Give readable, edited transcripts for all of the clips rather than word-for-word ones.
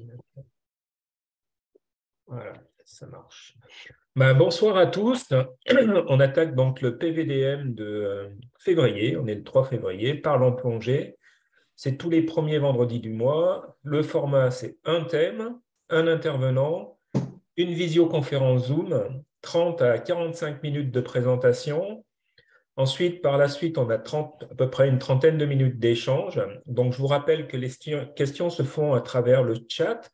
l'ordinateur. Voilà, ça marche. Bonsoir à tous. On attaque donc le PVDM de février. On est le 3 février. Parlons plongée. C'est tous les premiers vendredis du mois. Le format, c'est un thème, un intervenant, une visioconférence Zoom, 30 à 45 minutes de présentation. Ensuite, par la suite, on a à peu près une trentaine de minutes d'échange. Donc, je vous rappelle que les questions se font à travers le chat,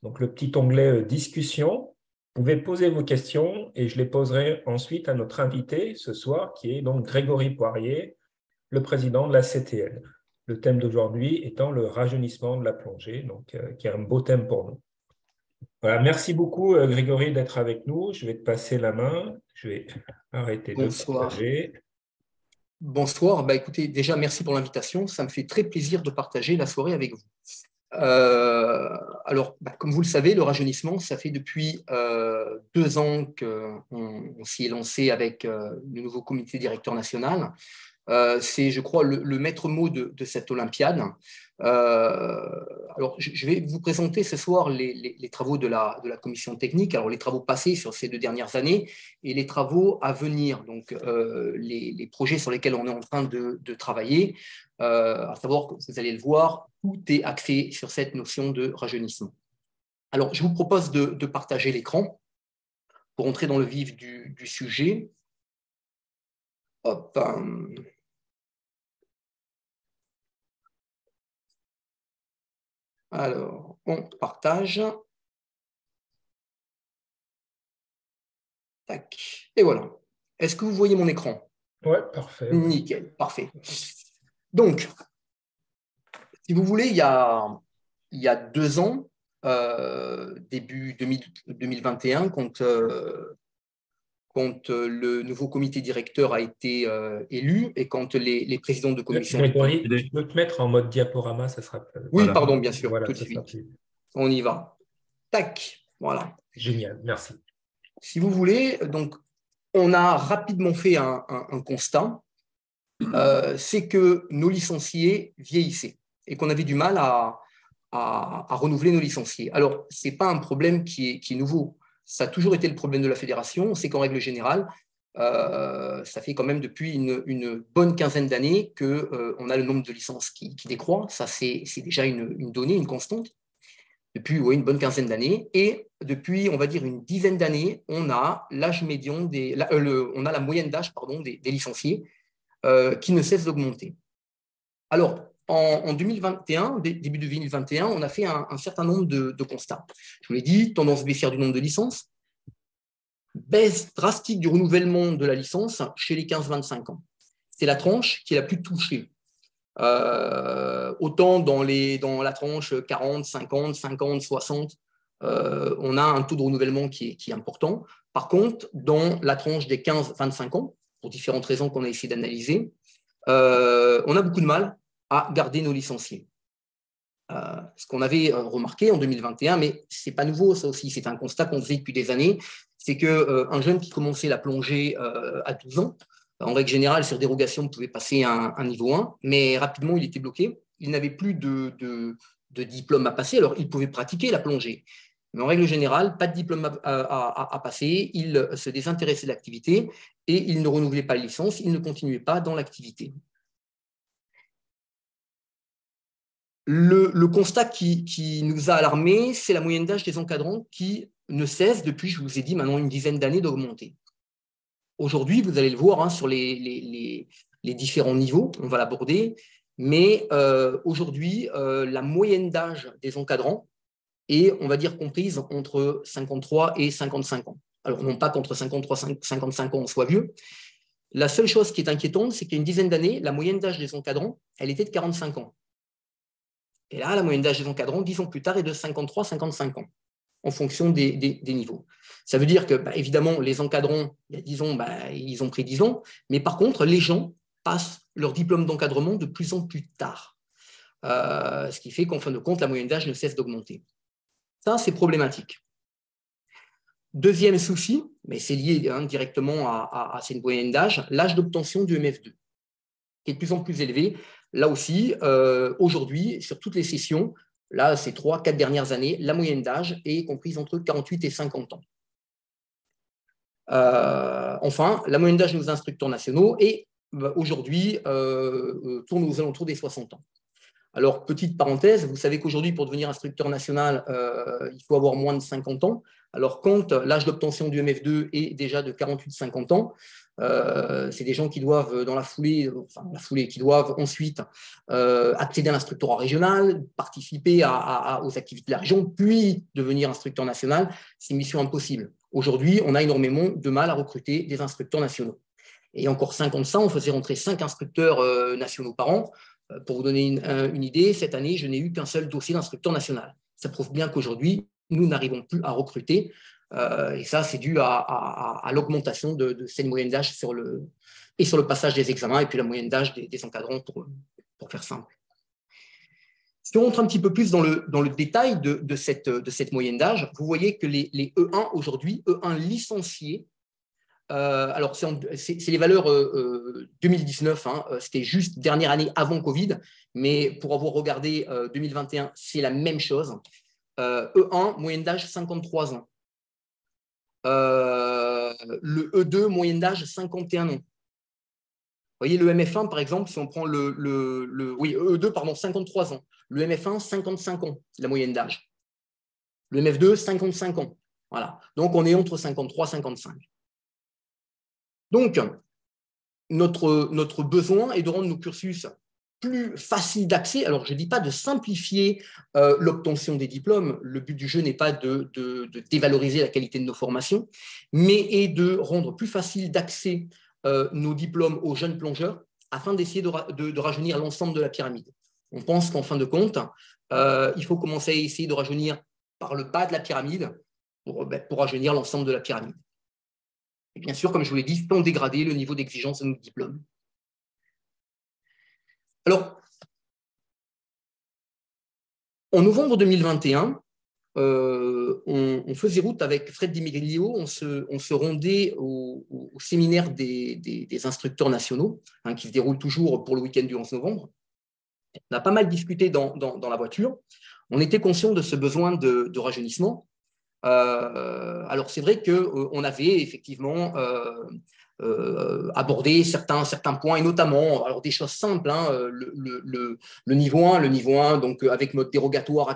donc le petit onglet discussion. Vous pouvez poser vos questions et je les poserai ensuite à notre invité ce soir, qui est donc Grégory Poirier, le président de la CTN. Le thème d'aujourd'hui étant le rajeunissement de la plongée, donc, qui est un beau thème pour nous. Voilà, merci beaucoup Grégory d'être avec nous. Je vais te passer la main. Je vais arrêter de partager. Bonsoir. Écoutez, déjà, merci pour l'invitation. Ça me fait très plaisir de partager la soirée avec vous. Alors, comme vous le savez, le rajeunissement, ça fait depuis 2 ans qu'on s'y est lancé avec le nouveau comité directeur national. C'est, je crois, le maître mot de cette Olympiade. Alors, je vais vous présenter ce soir les travaux de la commission technique, alors les travaux passés sur ces 2 dernières années et les travaux à venir, donc les projets sur lesquels on est en train de travailler, à savoir que vous allez le voir, tout est axé sur cette notion de rajeunissement. Alors, je vous propose de partager l'écran pour entrer dans le vif du sujet. Hop. Alors, on partage. Tac. Et voilà. Est-ce que vous voyez mon écran? Oui, parfait. Nickel, parfait. Donc, si vous voulez, il y a 2 ans, début 2021, quand le nouveau comité directeur a été élu et quand les présidents de commission… Grégory, tu peux te mettre en mode diaporama, ça sera… Oui, voilà. Pardon, bien sûr, voilà, tout de suite. On y va. Tac, voilà. Génial, merci. Si vous voulez, donc, on a rapidement fait un constat, c'est que nos licenciés vieillissaient et qu'on avait du mal à renouveler nos licenciés. Alors, ce n'est pas un problème qui est nouveau. Ça a toujours été le problème de la fédération. C'est qu'en règle générale, ça fait quand même depuis une bonne quinzaine d'années qu'on a le nombre de licences qui décroît. Ça, c'est déjà une donnée, une constante. Depuis une bonne quinzaine d'années. Et depuis, on va dire, une dizaine d'années, on a l'âge médian on a la moyenne d'âge des licenciés qui ne cesse d'augmenter. Alors, en 2021, début 2021, on a fait un certain nombre de constats. Je vous l'ai dit, tendance baissière du nombre de licences, baisse drastique du renouvellement de la licence chez les 15-25 ans. C'est la tranche qui est la plus touchée. Autant dans la tranche 40, 50, 50, 60, on a un taux de renouvellement qui est important. Par contre, dans la tranche des 15-25 ans, pour différentes raisons qu'on a essayé d'analyser, on a beaucoup de mal à garder nos licenciés. Ce qu'on avait remarqué en 2021, mais ce n'est pas nouveau, ça aussi, c'est un constat qu'on faisait depuis des années, c'est qu'un jeune qui commençait la plongée à 12 ans, en règle générale, sur dérogation, pouvait passer un niveau 1, mais rapidement, il était bloqué. Il n'avait plus de diplôme à passer, alors il pouvait pratiquer la plongée. Mais en règle générale, pas de diplôme à passer, il se désintéressait de l'activité et il ne renouvelait pas la licence, il ne continuait pas dans l'activité. Le constat qui nous a alarmés, c'est la moyenne d'âge des encadrants qui ne cesse depuis, je vous ai dit, maintenant une dizaine d'années d'augmenter. Aujourd'hui, vous allez le voir sur les différents niveaux, on va l'aborder, mais aujourd'hui, la moyenne d'âge des encadrants est, on va dire, comprise entre 53 et 55 ans. Alors, non pas qu'entre 53 et 55 ans, on soit vieux. La seule chose qui est inquiétante, c'est qu'il y a une dizaine d'années, la moyenne d'âge des encadrants, elle était de 45 ans. Et là, la moyenne d'âge des encadrants, 10 ans plus tard, est de 53-55 ans, en fonction des niveaux. Ça veut dire que, évidemment, les encadrants, il y a 10 ans, ils ont pris 10 ans, mais par contre, les gens passent leur diplôme d'encadrement de plus en plus tard. Ce qui fait qu'en fin de compte, la moyenne d'âge ne cesse d'augmenter. Ça, c'est problématique. Deuxième souci, mais c'est lié directement à cette moyenne d'âge, l'âge d'obtention du MF2, qui est de plus en plus élevé. Là aussi, aujourd'hui, sur toutes les sessions, Là, ces 3-4 dernières années, la moyenne d'âge est comprise entre 48 et 50 ans. Enfin, la moyenne d'âge de nos instructeurs nationaux est aujourd'hui tourne aux alentours des 60 ans. Alors, petite parenthèse, vous savez qu'aujourd'hui, pour devenir instructeur national, il faut avoir moins de 50 ans. Alors, quand l'âge d'obtention du MF2 est déjà de 48-50 ans, c'est des gens qui doivent, dans la foulée, qui doivent ensuite accéder à l'instructorat régional, participer aux activités de la région, puis devenir instructeur national. C'est une mission impossible. Aujourd'hui, on a énormément de mal à recruter des instructeurs nationaux. Et encore 5 ans de ça, on faisait rentrer 5 instructeurs nationaux par an. Pour vous donner une idée, cette année, je n'ai eu qu'un seul dossier d'instructeur national. Ça prouve bien qu'aujourd'hui, nous n'arrivons plus à recruter. Et ça, c'est dû à l'augmentation de cette moyenne d'âge sur le passage des examens et puis la moyenne d'âge des encadrants, pour faire simple. Si on rentre un petit peu plus dans le détail de cette moyenne d'âge, vous voyez que les E1 aujourd'hui, E1 licenciés, alors, c'est les valeurs 2019, hein, c'était juste dernière année avant Covid, mais pour avoir regardé 2021, c'est la même chose. E1, moyenne d'âge 53 ans. Le E2, moyenne d'âge 51 ans. Vous voyez, le MF1, par exemple, si on prend oui, E2, pardon, 53 ans. Le MF1, 55 ans, la moyenne d'âge. Le MF2, 55 ans. Voilà. Donc, on est entre 53 et 55. Donc, notre besoin est de rendre nos cursus plus faciles d'accès. Alors, je ne dis pas de simplifier l'obtention des diplômes. Le but du jeu n'est pas de dévaloriser la qualité de nos formations, mais est de rendre plus facile d'accès nos diplômes aux jeunes plongeurs afin d'essayer de rajeunir l'ensemble de la pyramide. On pense qu'en fin de compte, il faut commencer à essayer de rajeunir par le bas de la pyramide pour rajeunir l'ensemble de la pyramide. Et bien sûr, comme je vous l'ai dit, sans dégrader le niveau d'exigence de nos diplômes. Alors, en novembre 2021, on faisait route avec Fred Di Meglio, on se rendait au séminaire des instructeurs nationaux, hein, qui se déroule toujours pour le week-end du 11 novembre. On a pas mal discuté dans la voiture. On était conscient de ce besoin de rajeunissement. Alors, c'est vrai qu'on avait effectivement abordé certains points, et notamment alors des choses simples, hein, le niveau 1, donc avec mode dérogatoire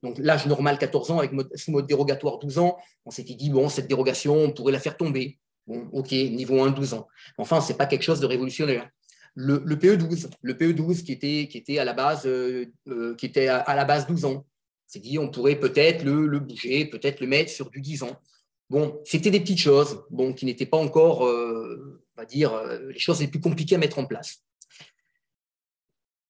donc l'âge normal 14 ans, avec sous mode dérogatoire 12 ans. On s'était dit, bon, cette dérogation, on pourrait la faire tomber. Bon, ok, niveau 1, 12 ans. Enfin, ce n'est pas quelque chose de révolutionnaire. Le PE12 qui était à la base 12 ans. C'est dit, on pourrait peut-être le bouger, peut-être le mettre sur du 10 ans. Bon, c'était des petites choses qui n'étaient pas encore, on va dire, les choses les plus compliquées à mettre en place.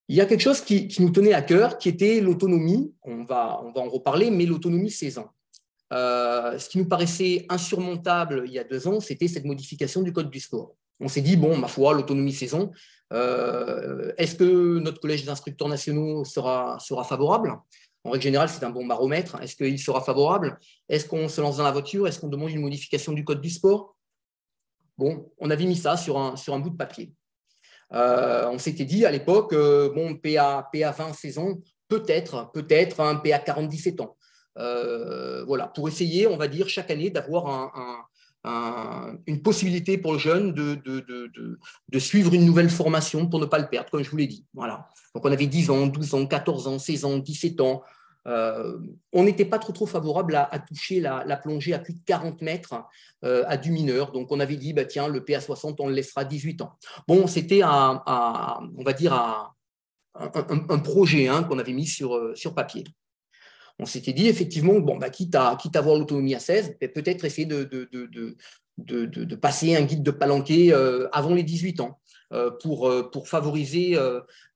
Il y a quelque chose qui nous tenait à cœur, qui était l'autonomie. On va en reparler, mais l'autonomie 16 ans. Ce qui nous paraissait insurmontable il y a 2 ans, c'était cette modification du code du sport. On s'est dit, bon, ma foi, l'autonomie 16 ans, est-ce que notre collège des instructeurs nationaux sera favorable ? En règle générale, c'est un bon baromètre. Est-ce qu'il sera favorable? Est-ce qu'on se lance dans la voiture? Est-ce qu'on demande une modification du code du sport? Bon, on avait mis ça sur un bout de papier. On s'était dit à l'époque, bon, PA 20 saisons, peut-être un PA 40 17 ans. Voilà, pour essayer, on va dire, chaque année d'avoir une possibilité pour le jeune de suivre une nouvelle formation pour ne pas le perdre, comme je vous l'ai dit. Voilà. Donc, on avait 10 ans, 12 ans, 14 ans, 16 ans, 17 ans. On n'était pas trop favorable à toucher la plongée à plus de 40 mètres à du mineur. Donc, on avait dit, bah, tiens, le PA 60, on le laissera à 18 ans. Bon, c'était, on va dire, un projet, hein, qu'on avait mis sur papier. On s'était dit effectivement, bon, bah, quitte à avoir l'autonomie à 16, peut-être essayer de passer un guide de palanquet avant les 18 ans pour favoriser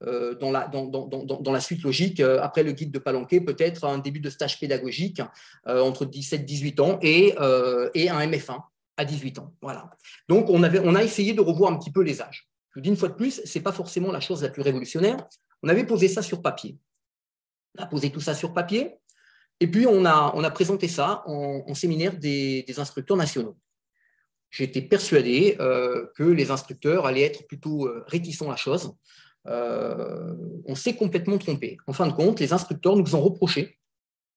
dans la suite logique, après le guide de palanquet, peut-être un début de stage pédagogique entre 17-18 ans et un MF1 à 18 ans. Voilà. Donc, on a essayé de revoir un petit peu les âges. Je vous dis une fois de plus, ce n'est pas forcément la chose la plus révolutionnaire. On avait posé ça sur papier. On a posé tout ça sur papier. Et puis, on a présenté ça en séminaire des instructeurs nationaux. J'étais persuadé que les instructeurs allaient être plutôt réticents à la chose. on s'est complètement trompé. En fin de compte, les instructeurs nous ont reproché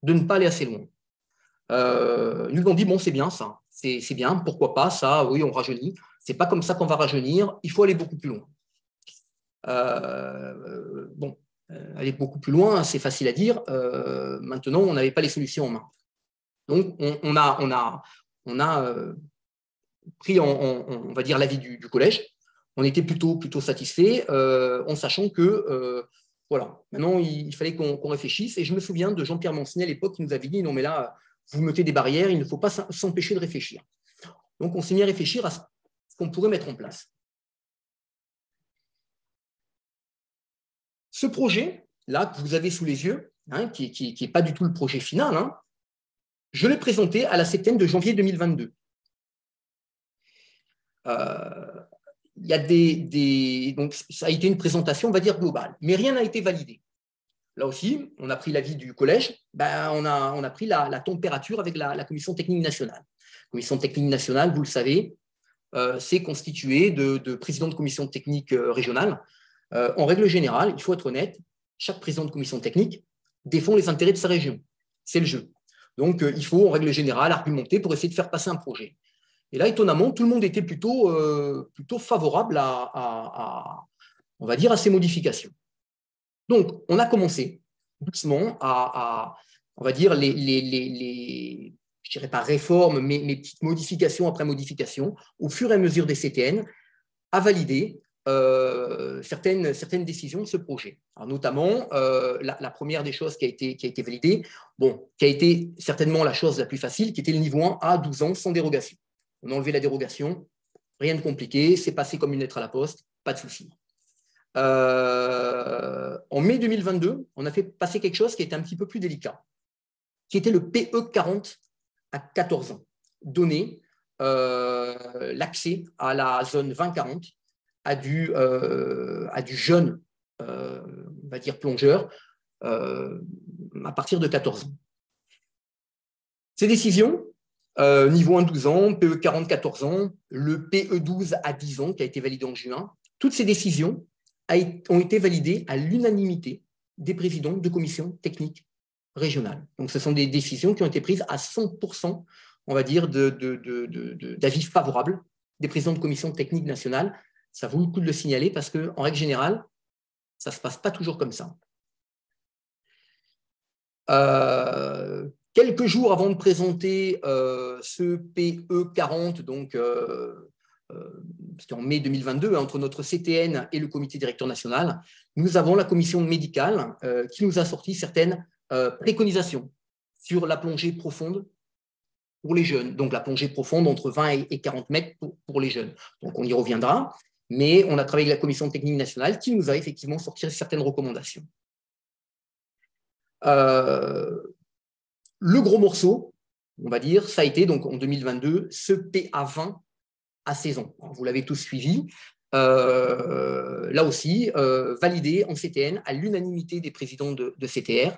de ne pas aller assez loin. Ils nous ont dit, bon, c'est bien ça, c'est bien, pourquoi pas, ça, oui, on rajeunit. C'est pas comme ça qu'on va rajeunir, il faut aller beaucoup plus loin. Bon, aller beaucoup plus loin, c'est facile à dire. Maintenant, on n'avait pas les solutions en main. Donc, on a pris, on va dire, l'avis du collège. On était plutôt satisfait, en sachant que, voilà, maintenant, il fallait qu'on réfléchisse. Et je me souviens de Jean-Pierre Mancenet à l'époque qui nous avait dit, non, mais là, vous mettez des barrières, il ne faut pas s'empêcher de réfléchir. Donc, on s'est mis à réfléchir à ce qu'on pourrait mettre en place. Ce projet-là que vous avez sous les yeux, hein, qui n'est pas du tout le projet final, hein, je l'ai présenté à la CTN de janvier 2022. Il y a donc, ça a été une présentation, on va dire, globale, mais rien n'a été validé. Là aussi, on a pris l'avis du collège, on a pris la température avec la commission technique nationale. La commission technique nationale, vous le savez, c'est constitué de présidents de commission technique régionale. En règle générale, il faut être honnête, chaque président de commission technique défend les intérêts de sa région. C'est le jeu. Donc, il faut, en règle générale, argumenter pour essayer de faire passer un projet. Et là, étonnamment, tout le monde était plutôt favorable on va dire, à ces modifications. Donc, on a commencé doucement on va dire, je dirais pas réformes, mais petites modifications après modifications, au fur et à mesure des CTN, à valider certaines décisions de ce projet. Alors, notamment, la première des choses qui a été validée, qui a été certainement la chose la plus facile, qui était le niveau 1 à 12 ans sans dérogation. On a enlevé la dérogation, rien de compliqué, c'est passé comme une lettre à la poste, pas de souci. En mai 2022, on a fait passer quelque chose qui était un petit peu plus délicat, qui était le PE40 à 14 ans, donner l'accès à la zone 20-40 à du jeune, on va dire plongeur, à partir de 14 ans. Ces décisions, niveau 1, 12 ans, PE 40, 14 ans, le PE 12 à 10 ans qui a été validé en juin, toutes ces décisions ont été validées à l'unanimité des présidents de commissions techniques régionales. Donc, ce sont des décisions qui ont été prises à 100%, on va dire, d'avis favorables des présidents de commissions techniques nationales. Ça vaut le coup de le signaler parce qu'en règle générale, ça ne se passe pas toujours comme ça. Quelques jours avant de présenter ce PE40, donc c'était en mai 2022, entre notre CTN et le comité directeur national, nous avons la commission médicale qui nous a sorti certaines préconisations sur la plongée profonde pour les jeunes. Donc la plongée profonde entre 20 et 40 mètres pour les jeunes. Donc on y reviendra, mais on a travaillé avec la commission technique nationale qui nous a effectivement sorti certaines recommandations. Le gros morceau, on va dire, ça a été donc en 2022 ce PA20 à 16 ans. Vous l'avez tous suivi. Là aussi, validé en CTN à l'unanimité des présidents de CTR.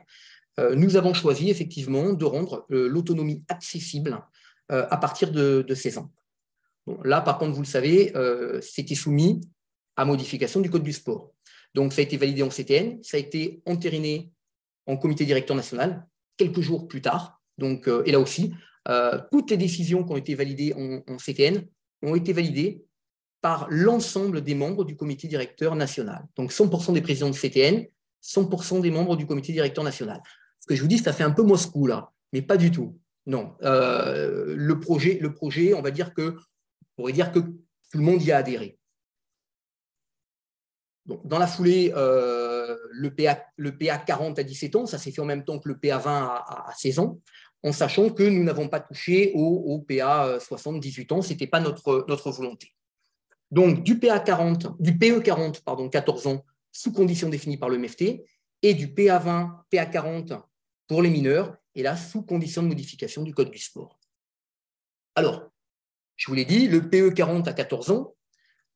Nous avons choisi effectivement de rendre l'autonomie accessible à partir de 16 ans. Bon, là, par contre, vous le savez, c'était soumis à modification du Code du sport. Donc, ça a été validé en CTN, ça a été entériné en comité directeur national quelques jours plus tard. Donc, et là aussi, toutes les décisions qui ont été validées en CTN ont été validées par l'ensemble des membres du comité directeur national. Donc, 100% des présidents de CTN, 100% des membres du comité directeur national. Ce que je vous dis, ça fait un peu Moscou, là, mais pas du tout. Non. Le projet, on va dire on pourrait dire que tout le monde y a adhéré. Donc, dans la foulée, le PA 40 à 17 ans, ça s'est fait en même temps que le PA 20 à 16 ans, en sachant que nous n'avons pas touché au PA 60-18 ans, ce n'était pas notre volonté. Donc, du PE 40, pardon, 14 ans, sous conditions définies par le MFT, et du PA 20, PA 40 pour les mineurs, et là, sous conditions de modification du Code du sport. Alors, je vous l'ai dit, le PE 40 à 14 ans,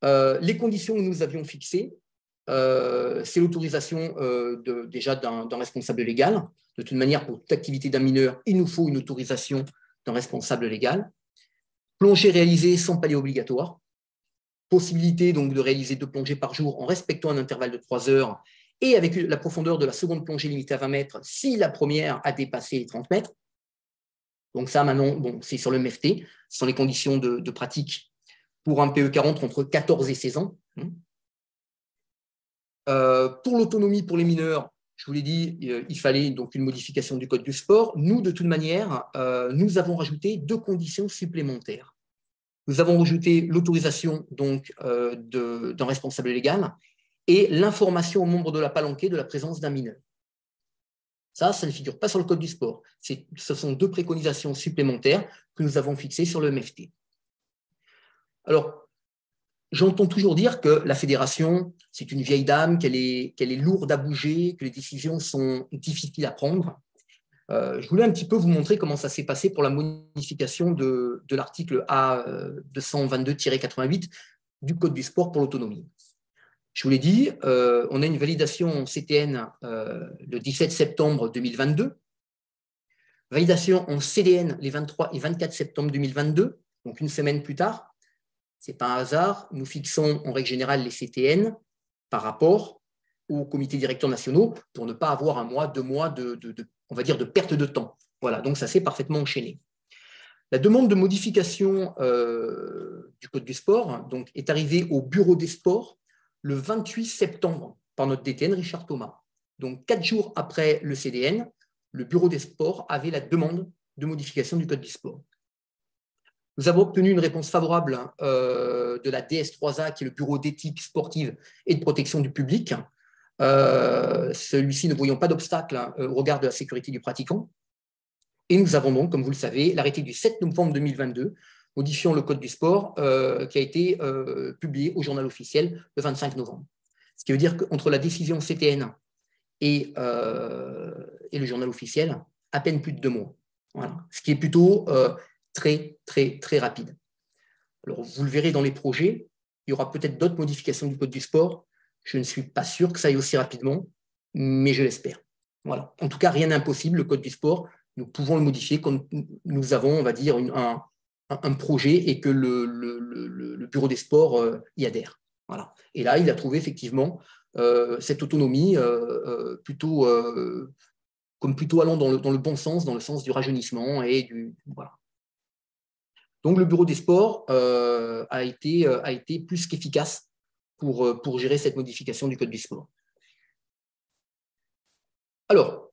les conditions que nous avions fixées, c'est l'autorisation déjà d'un responsable légal. De toute manière, pour toute activité d'un mineur, il nous faut une autorisation d'un responsable légal. Plongée réalisée sans palier obligatoire. possibilité donc de réaliser 2 plongées par jour en respectant un intervalle de 3 heures et avec la profondeur de la seconde plongée limitée à 20 mètres si la première a dépassé les 30 mètres. Donc ça, maintenant, bon, c'est sur le MFT. Ce sont les conditions de pratique pour un PE40 entre 14 et 16 ans. Pour l'autonomie pour les mineurs, je vous l'ai dit, il fallait donc une modification du code du sport. Nous, de toute manière, nous avons rajouté 2 conditions supplémentaires. Nous avons rajouté l'autorisation d'un responsable légal et l'information aux membres de la palanquée de la présence d'un mineur. Ça ne figure pas sur le code du sport. Ce sont 2 préconisations supplémentaires que nous avons fixées sur le MFT. Alors, j'entends toujours dire que la fédération, c'est une vieille dame, qu'elle est lourde à bouger, que les décisions sont difficiles à prendre. Je voulais un petit peu vous montrer comment ça s'est passé pour la modification de l'article A222-88 du Code du sport pour l'autonomie. Je vous l'ai dit, on a une validation en CTN le 17 septembre 2022, validation en CDN les 23 et 24 septembre 2022, donc une semaine plus tard. Ce n'est pas un hasard, nous fixons en règle générale les CTN par rapport aux comités directeurs nationaux pour ne pas avoir 1 mois, 2 mois on va dire de perte de temps. Voilà, donc ça s'est parfaitement enchaîné. La demande de modification du Code du sport donc, est arrivée au Bureau des sports le 28 septembre par notre DTN Richard Thomas. Donc 4 jours après le CDN, le Bureau des sports avait la demande de modification du Code du sport. Nous avons obtenu une réponse favorable de la DS3A, qui est le Bureau d'éthique sportive et de protection du public. Celui-ci ne voyant pas d'obstacle au regard de la sécurité du pratiquant. Et nous avons donc, comme vous le savez, l'arrêté du 7 novembre 2022 modifiant le Code du sport qui a été publié au journal officiel le 25 novembre. Ce qui veut dire qu'entre la décision CTN et le journal officiel, à peine plus de 2 mois. Voilà. Ce qui est plutôt très, très, très rapide. Alors, vous le verrez dans les projets, il y aura peut-être d'autres modifications du Code du sport. Je ne suis pas sûr que ça aille aussi rapidement, mais je l'espère. Voilà. En tout cas, rien n'est impossible. Le Code du sport, nous pouvons le modifier quand nous avons, on va dire, un projet et que le Bureau des sports y adhère. Voilà. Et là, il a trouvé effectivement cette autonomie plutôt allant dans le bon sens, dans le sens du rajeunissement et du… Voilà. Donc, le Bureau des sports a été plus qu'efficace pour gérer cette modification du Code du sport. Alors,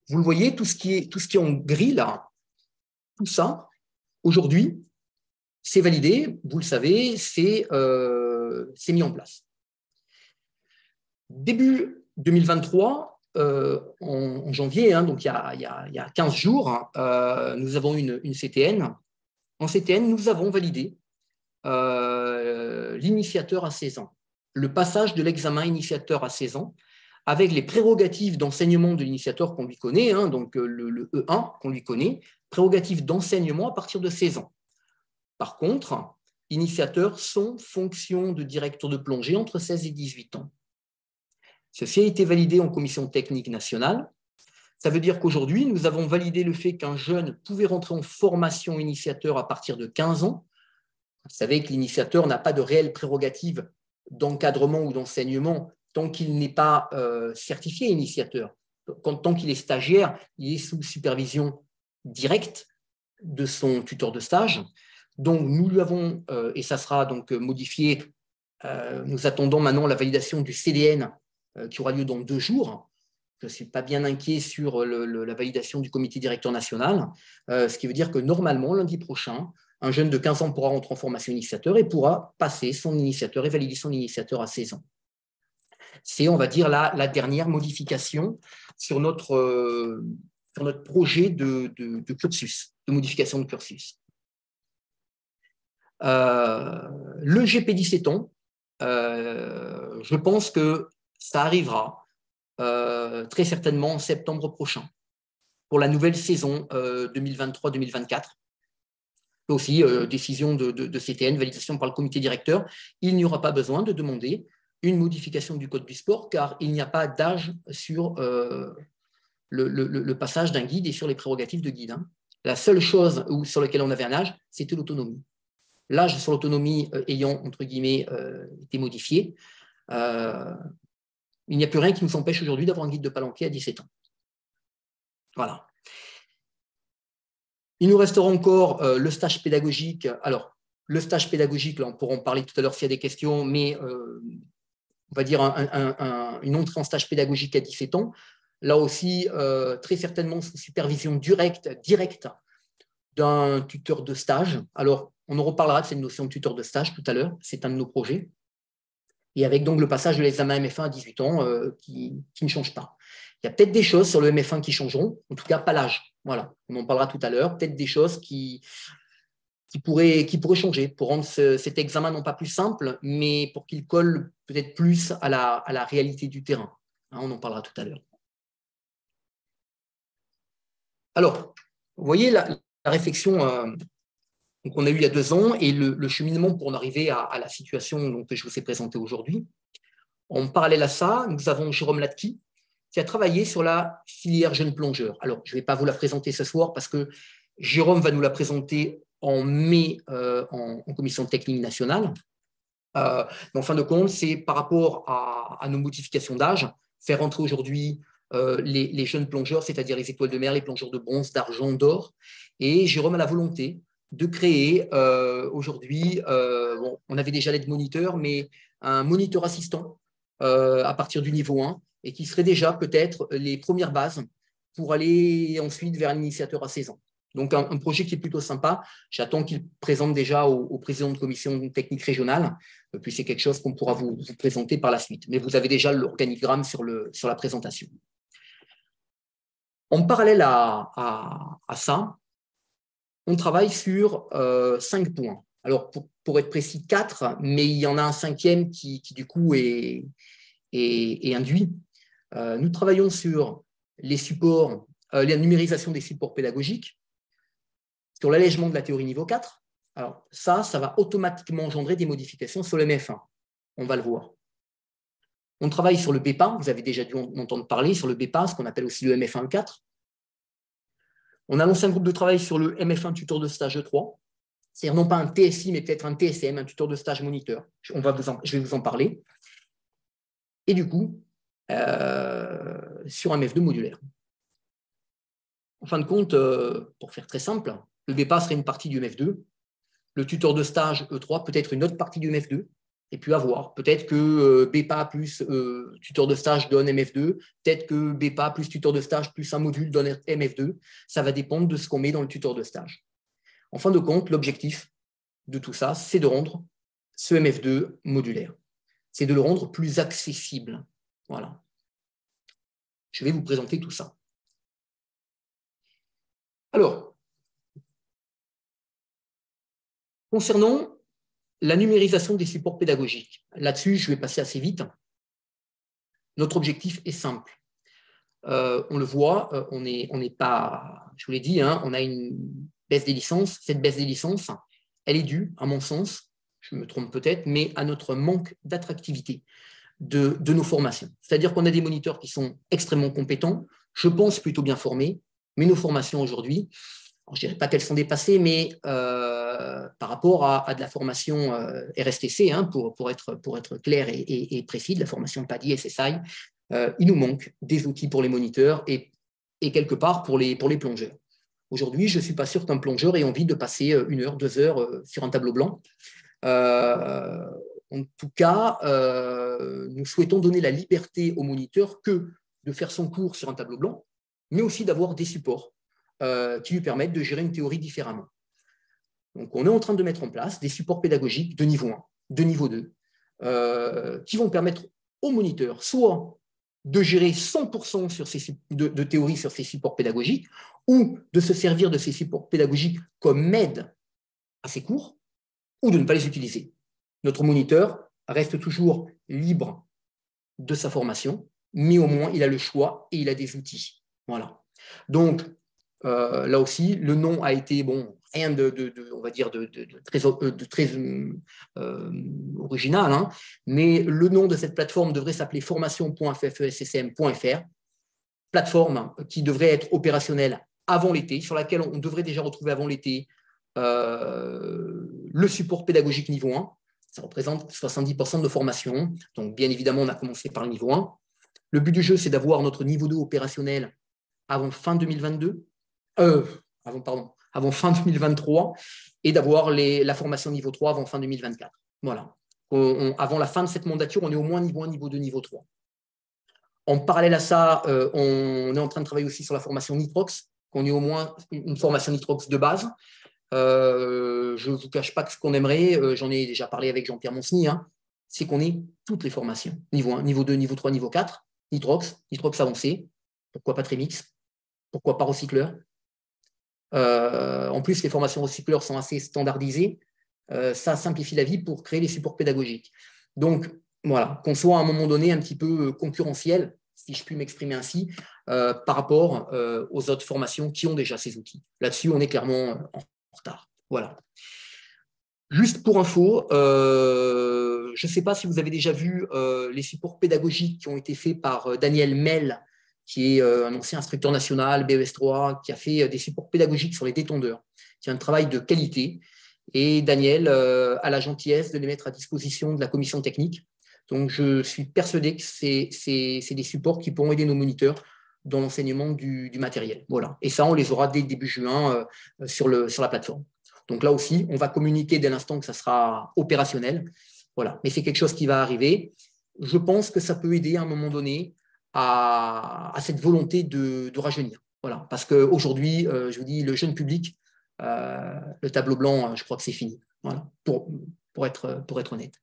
vous le voyez, tout ce qui est en gris là, tout ça, aujourd'hui, c'est validé, vous le savez, c'est mis en place. Début 2023, en janvier, hein, donc il y a 15 jours, nous avons une CTN. En CTN, nous avons validé l'initiateur à 16 ans. Le passage de l'examen initiateur à 16 ans, avec les prérogatives d'enseignement de l'initiateur qu'on lui connaît, hein, donc le E1 qu'on lui connaît, prérogatives d'enseignement à partir de 16 ans. Par contre, initiateurs sont fonction de directeur de plongée entre 16 et 18 ans. Ceci a été validé en commission technique nationale. Ça veut dire qu'aujourd'hui, nous avons validé le fait qu'un jeune pouvait rentrer en formation initiateur à partir de 15 ans. Vous savez que l'initiateur n'a pas de réelle prérogative d'encadrement ou d'enseignement tant qu'il n'est pas certifié initiateur. Tant qu'il est stagiaire, il est sous supervision directe de son tuteur de stage. Donc, nous lui avons, et ça sera donc modifié, nous attendons maintenant la validation du CDN qui aura lieu dans 2 jours. Je ne suis pas bien inquiet sur la validation du comité directeur national, ce qui veut dire que normalement, lundi prochain, un jeune de 15 ans pourra rentrer en formation initiateur et pourra passer son initiateur et valider son initiateur à 16 ans. C'est, on va dire, la dernière modification sur notre projet de cursus, de modification de cursus. Le GP 17 ans, je pense que ça arrivera très certainement en septembre prochain pour la nouvelle saison 2023-2024. Aussi, décision de CTN, validation par le comité directeur. Il n'y aura pas besoin de demander une modification du code du sport car il n'y a pas d'âge sur le passage d'un guide et sur les prérogatives de guide. Hein. La seule chose sur laquelle on avait un âge, c'était l'autonomie. l'âge sur l'autonomie ayant, entre guillemets, été modifié, il n'y a plus rien qui nous empêche aujourd'hui d'avoir un guide de Palanquet à 17 ans. Voilà. Il nous restera encore le stage pédagogique. Alors, le stage pédagogique, là, on pourra en parler tout à l'heure s'il y a des questions, mais on va dire une entrée en stage pédagogique à 17 ans. Là aussi, très certainement sous supervision directe d'un tuteur de stage. Alors, on en reparlera de cette notion de tuteur de stage tout à l'heure, c'est un de nos projets. Et avec donc le passage de l'examen MF1 à 18 ans qui ne change pas. Il y a peut-être des choses sur le MF1 qui changeront, en tout cas pas l'âge. Voilà, on en parlera tout à l'heure. Peut-être des choses qui pourraient changer pour rendre cet examen non pas plus simple, mais pour qu'il colle peut-être plus à la réalité du terrain. Hein, on en parlera tout à l'heure. Alors, vous voyez la réflexion qu'on a eue il y a 2 ans et le cheminement pour en arriver à la situation que je vous ai présentée aujourd'hui. En parallèle à ça, nous avons Jérôme Latki qui a travaillé sur la filière jeune plongeur. Alors, je ne vais pas vous la présenter ce soir parce que Jérôme va nous la présenter en mai en commission technique nationale. Mais en fin de compte, c'est par rapport à nos modifications d'âge, faire entrer aujourd'hui les jeunes plongeurs, c'est-à-dire les étoiles de mer, les plongeurs de bronze, d'argent, d'or. Et Jérôme a la volonté de créer aujourd'hui, on avait déjà l'aide moniteur, mais un moniteur assistant à partir du niveau 1 et qui serait déjà peut-être les premières bases pour aller ensuite vers un initiateur à 16 ans. Donc, un projet qui est plutôt sympa. J'attends qu'il présente déjà au président de commission technique régionale, puis c'est quelque chose qu'on pourra vous présenter par la suite. Mais vous avez déjà l'organigramme sur la présentation. En parallèle à ça, on travaille sur 5 points. Alors, pour être précis, 4, mais il y en a un 5e qui du coup est induit. Nous travaillons sur les supports, la numérisation des supports pédagogiques, sur l'allègement de la théorie niveau 4. Alors, ça va automatiquement engendrer des modifications sur le MF1. On va le voir. On travaille sur le BEPA, vous avez déjà dû en entendre parler, sur le BEPA, ce qu'on appelle aussi le MF1 4. On a lancé un groupe de travail sur le MF1 tuteur de stage E3, c'est-à-dire non pas un TSI, mais peut-être un TSM, un tuteur de stage moniteur. Je vais vous en parler. Et du coup, sur un MF2 modulaire. En fin de compte, pour faire très simple, le BEPA serait une partie du MF2, le tuteur de stage E3 peut être une autre partie du MF2, et puis à voir. Peut-être que BEPA plus tuteur de stage donne MF2, peut-être que BEPA plus tuteur de stage plus un module donne MF2. Ça va dépendre de ce qu'on met dans le tuteur de stage. En fin de compte, l'objectif de tout ça, c'est de rendre ce MF2 modulaire. C'est de le rendre plus accessible. Voilà. Je vais vous présenter tout ça. Alors, concernant la numérisation des supports pédagogiques, là-dessus, je vais passer assez vite. Notre objectif est simple. On le voit, on n'est pas, je vous l'ai dit, hein, on a une baisse des licences. Cette baisse des licences, elle est due, à mon sens, je me trompe peut-être, mais à notre manque d'attractivité de nos formations. C'est-à-dire qu'on a des moniteurs qui sont extrêmement compétents, je pense plutôt bien formés, mais nos formations aujourd'hui, je ne dirais pas qu'elles sont dépassées, mais par rapport à de la formation RSTC, hein, pour être clair et précis, de la formation PADI, SSI, il nous manque des outils pour les moniteurs et quelque part pour les plongeurs. Aujourd'hui, je ne suis pas sûr qu'un plongeur ait envie de passer 1 heure, 2 heures sur un tableau blanc. En tout cas, nous souhaitons donner la liberté au moniteur que de faire son cours sur un tableau blanc, mais aussi d'avoir des supports qui lui permettent de gérer une théorie différemment. Donc, on est en train de mettre en place des supports pédagogiques de niveau 1, de niveau 2, qui vont permettre au moniteur soit de gérer 100% de théorie sur ces supports pédagogiques ou de se servir de ces supports pédagogiques comme aide à ses cours ou de ne pas les utiliser. Notre moniteur reste toujours libre de sa formation, mais au moins il a le choix et il a des outils. Voilà. Donc, là aussi, le nom a été, bon, rien on va dire, de très original, hein, mais le nom de cette plateforme devrait s'appeler formation.ffesscm.fr, plateforme qui devrait être opérationnelle avant l'été, sur laquelle on devrait déjà retrouver avant l'été le support pédagogique niveau 1, ça représente 70% de nos formations. Donc, bien évidemment, on a commencé par le niveau 1. Le but du jeu, c'est d'avoir notre niveau 2 opérationnel avant fin 2022, avant fin 2023, et d'avoir la formation niveau 3 avant fin 2024. Voilà. Avant la fin de cette mandature, on est au moins niveau 1, niveau 2, niveau 3. En parallèle à ça, on est en train de travailler aussi sur la formation Nitrox, qu'on ait au moins une formation Nitrox de base. Je ne vous cache pas que ce qu'on aimerait, j'en ai déjà parlé avec Jean-Pierre Monsny, hein, c'est qu'on ait toutes les formations, niveau 1, niveau 2, niveau 3, niveau 4, Nitrox avancé, pourquoi pas Trémix, pourquoi pas recycleur. En plus, les formations recycleurs sont assez standardisées, ça simplifie la vie pour créer les supports pédagogiques. Donc, voilà, qu'on soit à un moment donné un petit peu concurrentiel, si je puis m'exprimer ainsi, par rapport aux autres formations qui ont déjà ces outils. Là-dessus, on est clairement en retard. Voilà. Juste pour info, je ne sais pas si vous avez déjà vu les supports pédagogiques qui ont été faits par Daniel Mel, qui est un ancien instructeur national, BES3, qui a fait des supports pédagogiques sur les détendeurs, qui est un travail de qualité. Et Daniel a la gentillesse de les mettre à disposition de la commission technique. Donc, je suis persuadé que c'est des supports qui pourront aider nos moniteurs dans l'enseignement du matériel. Voilà. Et ça, on les aura dès début juin sur la plateforme. Donc là aussi, on va communiquer dès l'instant que ça sera opérationnel. Voilà. Mais c'est quelque chose qui va arriver. Je pense que ça peut aider à un moment donné à cette volonté de rajeunir. Voilà. Parce qu'aujourd'hui, je vous dis, le jeune public, le tableau blanc, je crois que c'est fini. Voilà. Pour être honnête.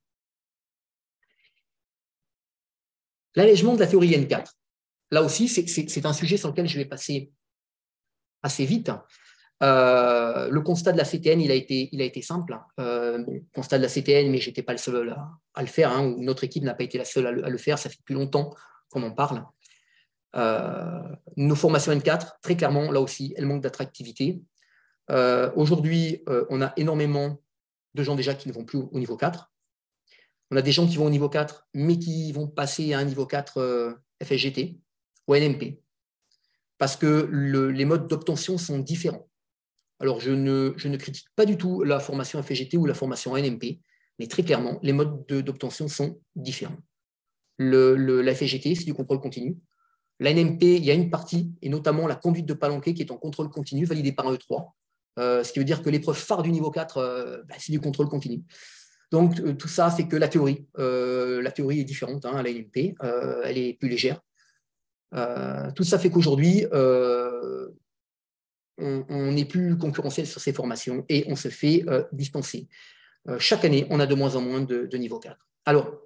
L'allègement de la théorie N4. Là aussi, c'est un sujet sur lequel je vais passer assez vite. Le constat de la CTN, il a été simple. Constat de la CTN, mais je n'étais pas le seul à le faire. Hein, ou notre équipe n'a pas été la seule à le faire. Ça fait depuis longtemps qu'on en parle. Nos formations N4, très clairement, là aussi, elles manquent d'attractivité. Aujourd'hui, on a énormément de gens déjà qui ne vont plus au niveau 4. On a des gens qui vont au niveau 4, mais qui vont passer à un niveau 4 FSGT ou NMP, parce que les modes d'obtention sont différents. Alors, je ne critique pas du tout la formation FSGT ou la formation NMP, mais très clairement, les modes d'obtention sont différents. La FSGT, c'est du contrôle continu. La NMP, il y a une partie, et notamment la conduite de palanquet, qui est en contrôle continu, validée par un E3, ce qui veut dire que l'épreuve phare du niveau 4, c'est du contrôle continu. Donc, tout ça fait que la théorie est différente à la NMP, elle est plus légère. Tout ça fait qu'aujourd'hui, on n'est plus concurrentiel sur ces formations et on se fait dispenser. Chaque année, on a de moins en moins de niveau 4. Alors,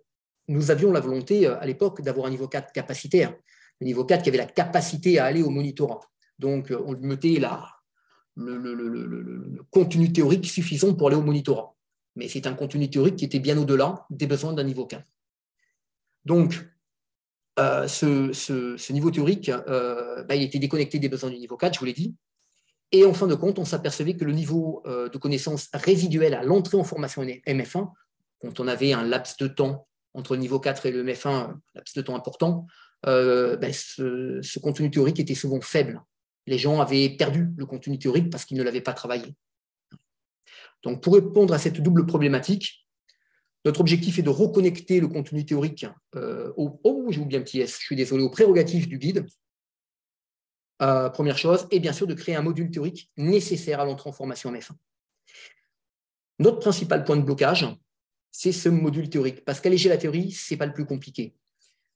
nous avions la volonté à l'époque d'avoir un niveau 4 capacitaire, le niveau 4 qui avait la capacité à aller au monitorat. Donc, on lui mettait le contenu théorique suffisant pour aller au monitorat. Mais c'est un contenu théorique qui était bien au-delà des besoins d'un niveau 4. Donc, ce niveau théorique, il était déconnecté des besoins du niveau 4, je vous l'ai dit. Et en fin de compte, on s'apercevait que le niveau de connaissance résiduelle à l'entrée en formation MF1, quand on avait un laps de temps entre le niveau 4 et le MF1, un laps de temps important, ce contenu théorique était souvent faible. Les gens avaient perdu le contenu théorique parce qu'ils ne l'avaient pas travaillé. Donc, pour répondre à cette double problématique, notre objectif est de reconnecter le contenu théorique j'ai oublié un petit S, je suis désolé, aux prérogatives du guide. Première chose, et bien sûr de créer un module théorique nécessaire à l'entrée en formation MF1. Notre principal point de blocage, c'est ce module théorique, parce qu'alléger la théorie, ce n'est pas le plus compliqué.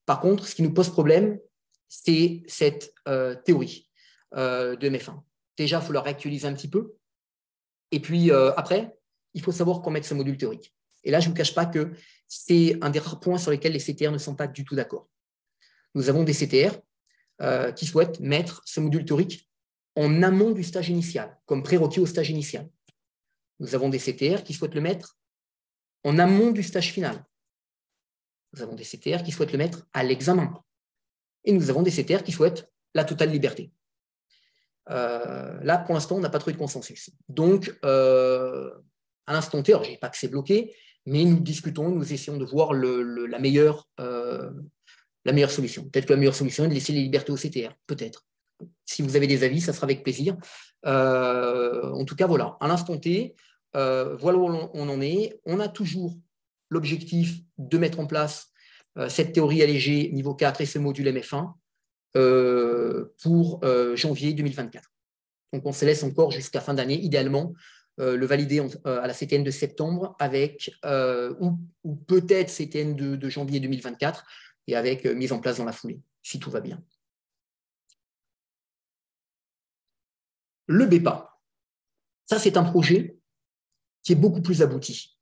Par contre, ce qui nous pose problème, c'est cette théorie de MF1. Déjà, il faut la réactualiser un petit peu, et puis après, il faut savoir qu'on mette ce module théorique. Et là, je ne vous cache pas que c'est un des rares points sur lesquels les CTR ne sont pas du tout d'accord. Nous avons des CTR qui souhaitent mettre ce module théorique en amont du stage initial, comme prérequis au stage initial. Nous avons des CTR qui souhaitent le mettre en amont du stage final. Nous avons des CTR qui souhaitent le mettre à l'examen. Et nous avons des CTR qui souhaitent la totale liberté. Là, pour l'instant, on n'a pas trouvé de consensus. Donc, à l'instant T, je ne dis pas que c'est bloqué, mais nous discutons, nous essayons de voir la meilleure solution. Peut-être que la meilleure solution est de laisser les libertés au CTR, peut-être. Si vous avez des avis, ça sera avec plaisir. En tout cas, voilà, à l'instant T, voilà où on en est. On a toujours l'objectif de mettre en place cette théorie allégée niveau 4 et ce module MF1 pour janvier 2024. Donc, on se laisse encore jusqu'à fin d'année, idéalement, le valider à la CTN de septembre avec, ou peut-être CTN de janvier 2024 et avec mise en place dans la foulée, si tout va bien. Le BEPA, ça c'est un projet qui est beaucoup plus abouti.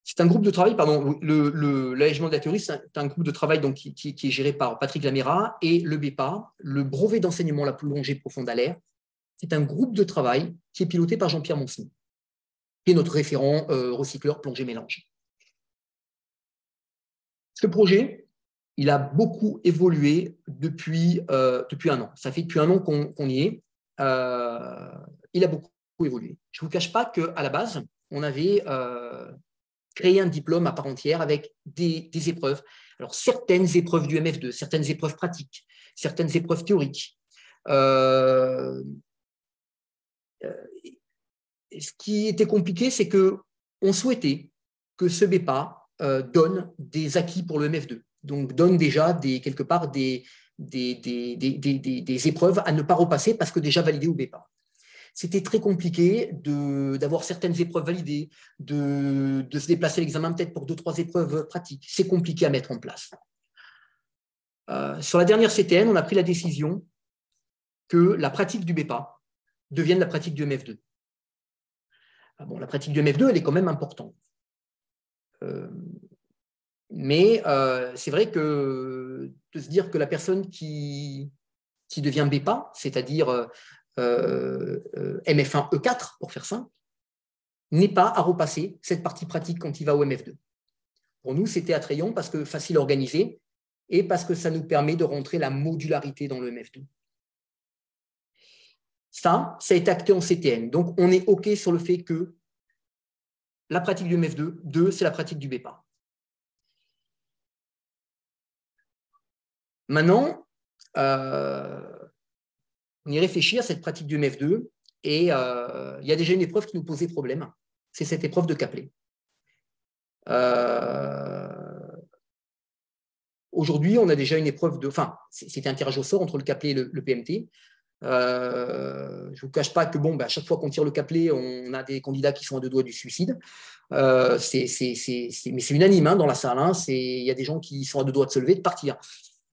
C'est un groupe de travail, pardon, l'allègement de la théorie, c'est un groupe de travail donc, qui est géré par Patrick Laméra, et le BEPA, le brevet d'enseignement la prolongée profonde à l'air, c'est un groupe de travail qui est piloté par Jean-Pierre Monsigny, qui est notre référent recycleur plongée-mélange. Ce projet, il a beaucoup évolué depuis un an. Ça fait depuis un an qu'on y est. Il a beaucoup évolué. Je ne vous cache pas qu'à la base, on avait créé un diplôme à part entière avec des épreuves. Alors, certaines épreuves du MF2, certaines épreuves pratiques, certaines épreuves théoriques. Ce qui était compliqué, c'est qu'on souhaitait que ce BEPA donne des acquis pour le MF2. Donc, donne déjà quelque part des épreuves à ne pas repasser parce que déjà validées au BEPA. C'était très compliqué d'avoir certaines épreuves validées, de se déplacer à l'examen peut-être pour 2-3 épreuves pratiques. C'est compliqué à mettre en place. Sur la dernière CTN, on a pris la décision que la pratique du BEPA devienne la pratique du MF2. Bon, la pratique du MF2, elle est quand même importante. Mais c'est vrai que de se dire que la personne qui devient BEPA, c'est-à-dire MF1 E4 pour faire simple, n'est pas à repasser cette partie pratique quand il va au MF2. Pour nous, c'était attrayant parce que facile à organiser et parce que ça nous permet de rentrer la modularité dans le MF2. Ça a été acté en CTN. Donc, on est OK sur le fait que la pratique du MF2, c'est la pratique du BEPA. Maintenant, on y réfléchit à cette pratique du MF2 et il y a déjà une épreuve qui nous posait problème. C'est cette épreuve de Caplet. Aujourd'hui, on a déjà une épreuve de... Enfin, c'était un tirage au sort entre le Caplet et le PMT. Je ne vous cache pas que à chaque fois qu'on tire le Caplet, on a des candidats qui sont à 2 doigts du suicide. Mais c'est unanime dans la salle. Il y a des gens qui sont à 2 doigts de se lever, de partir.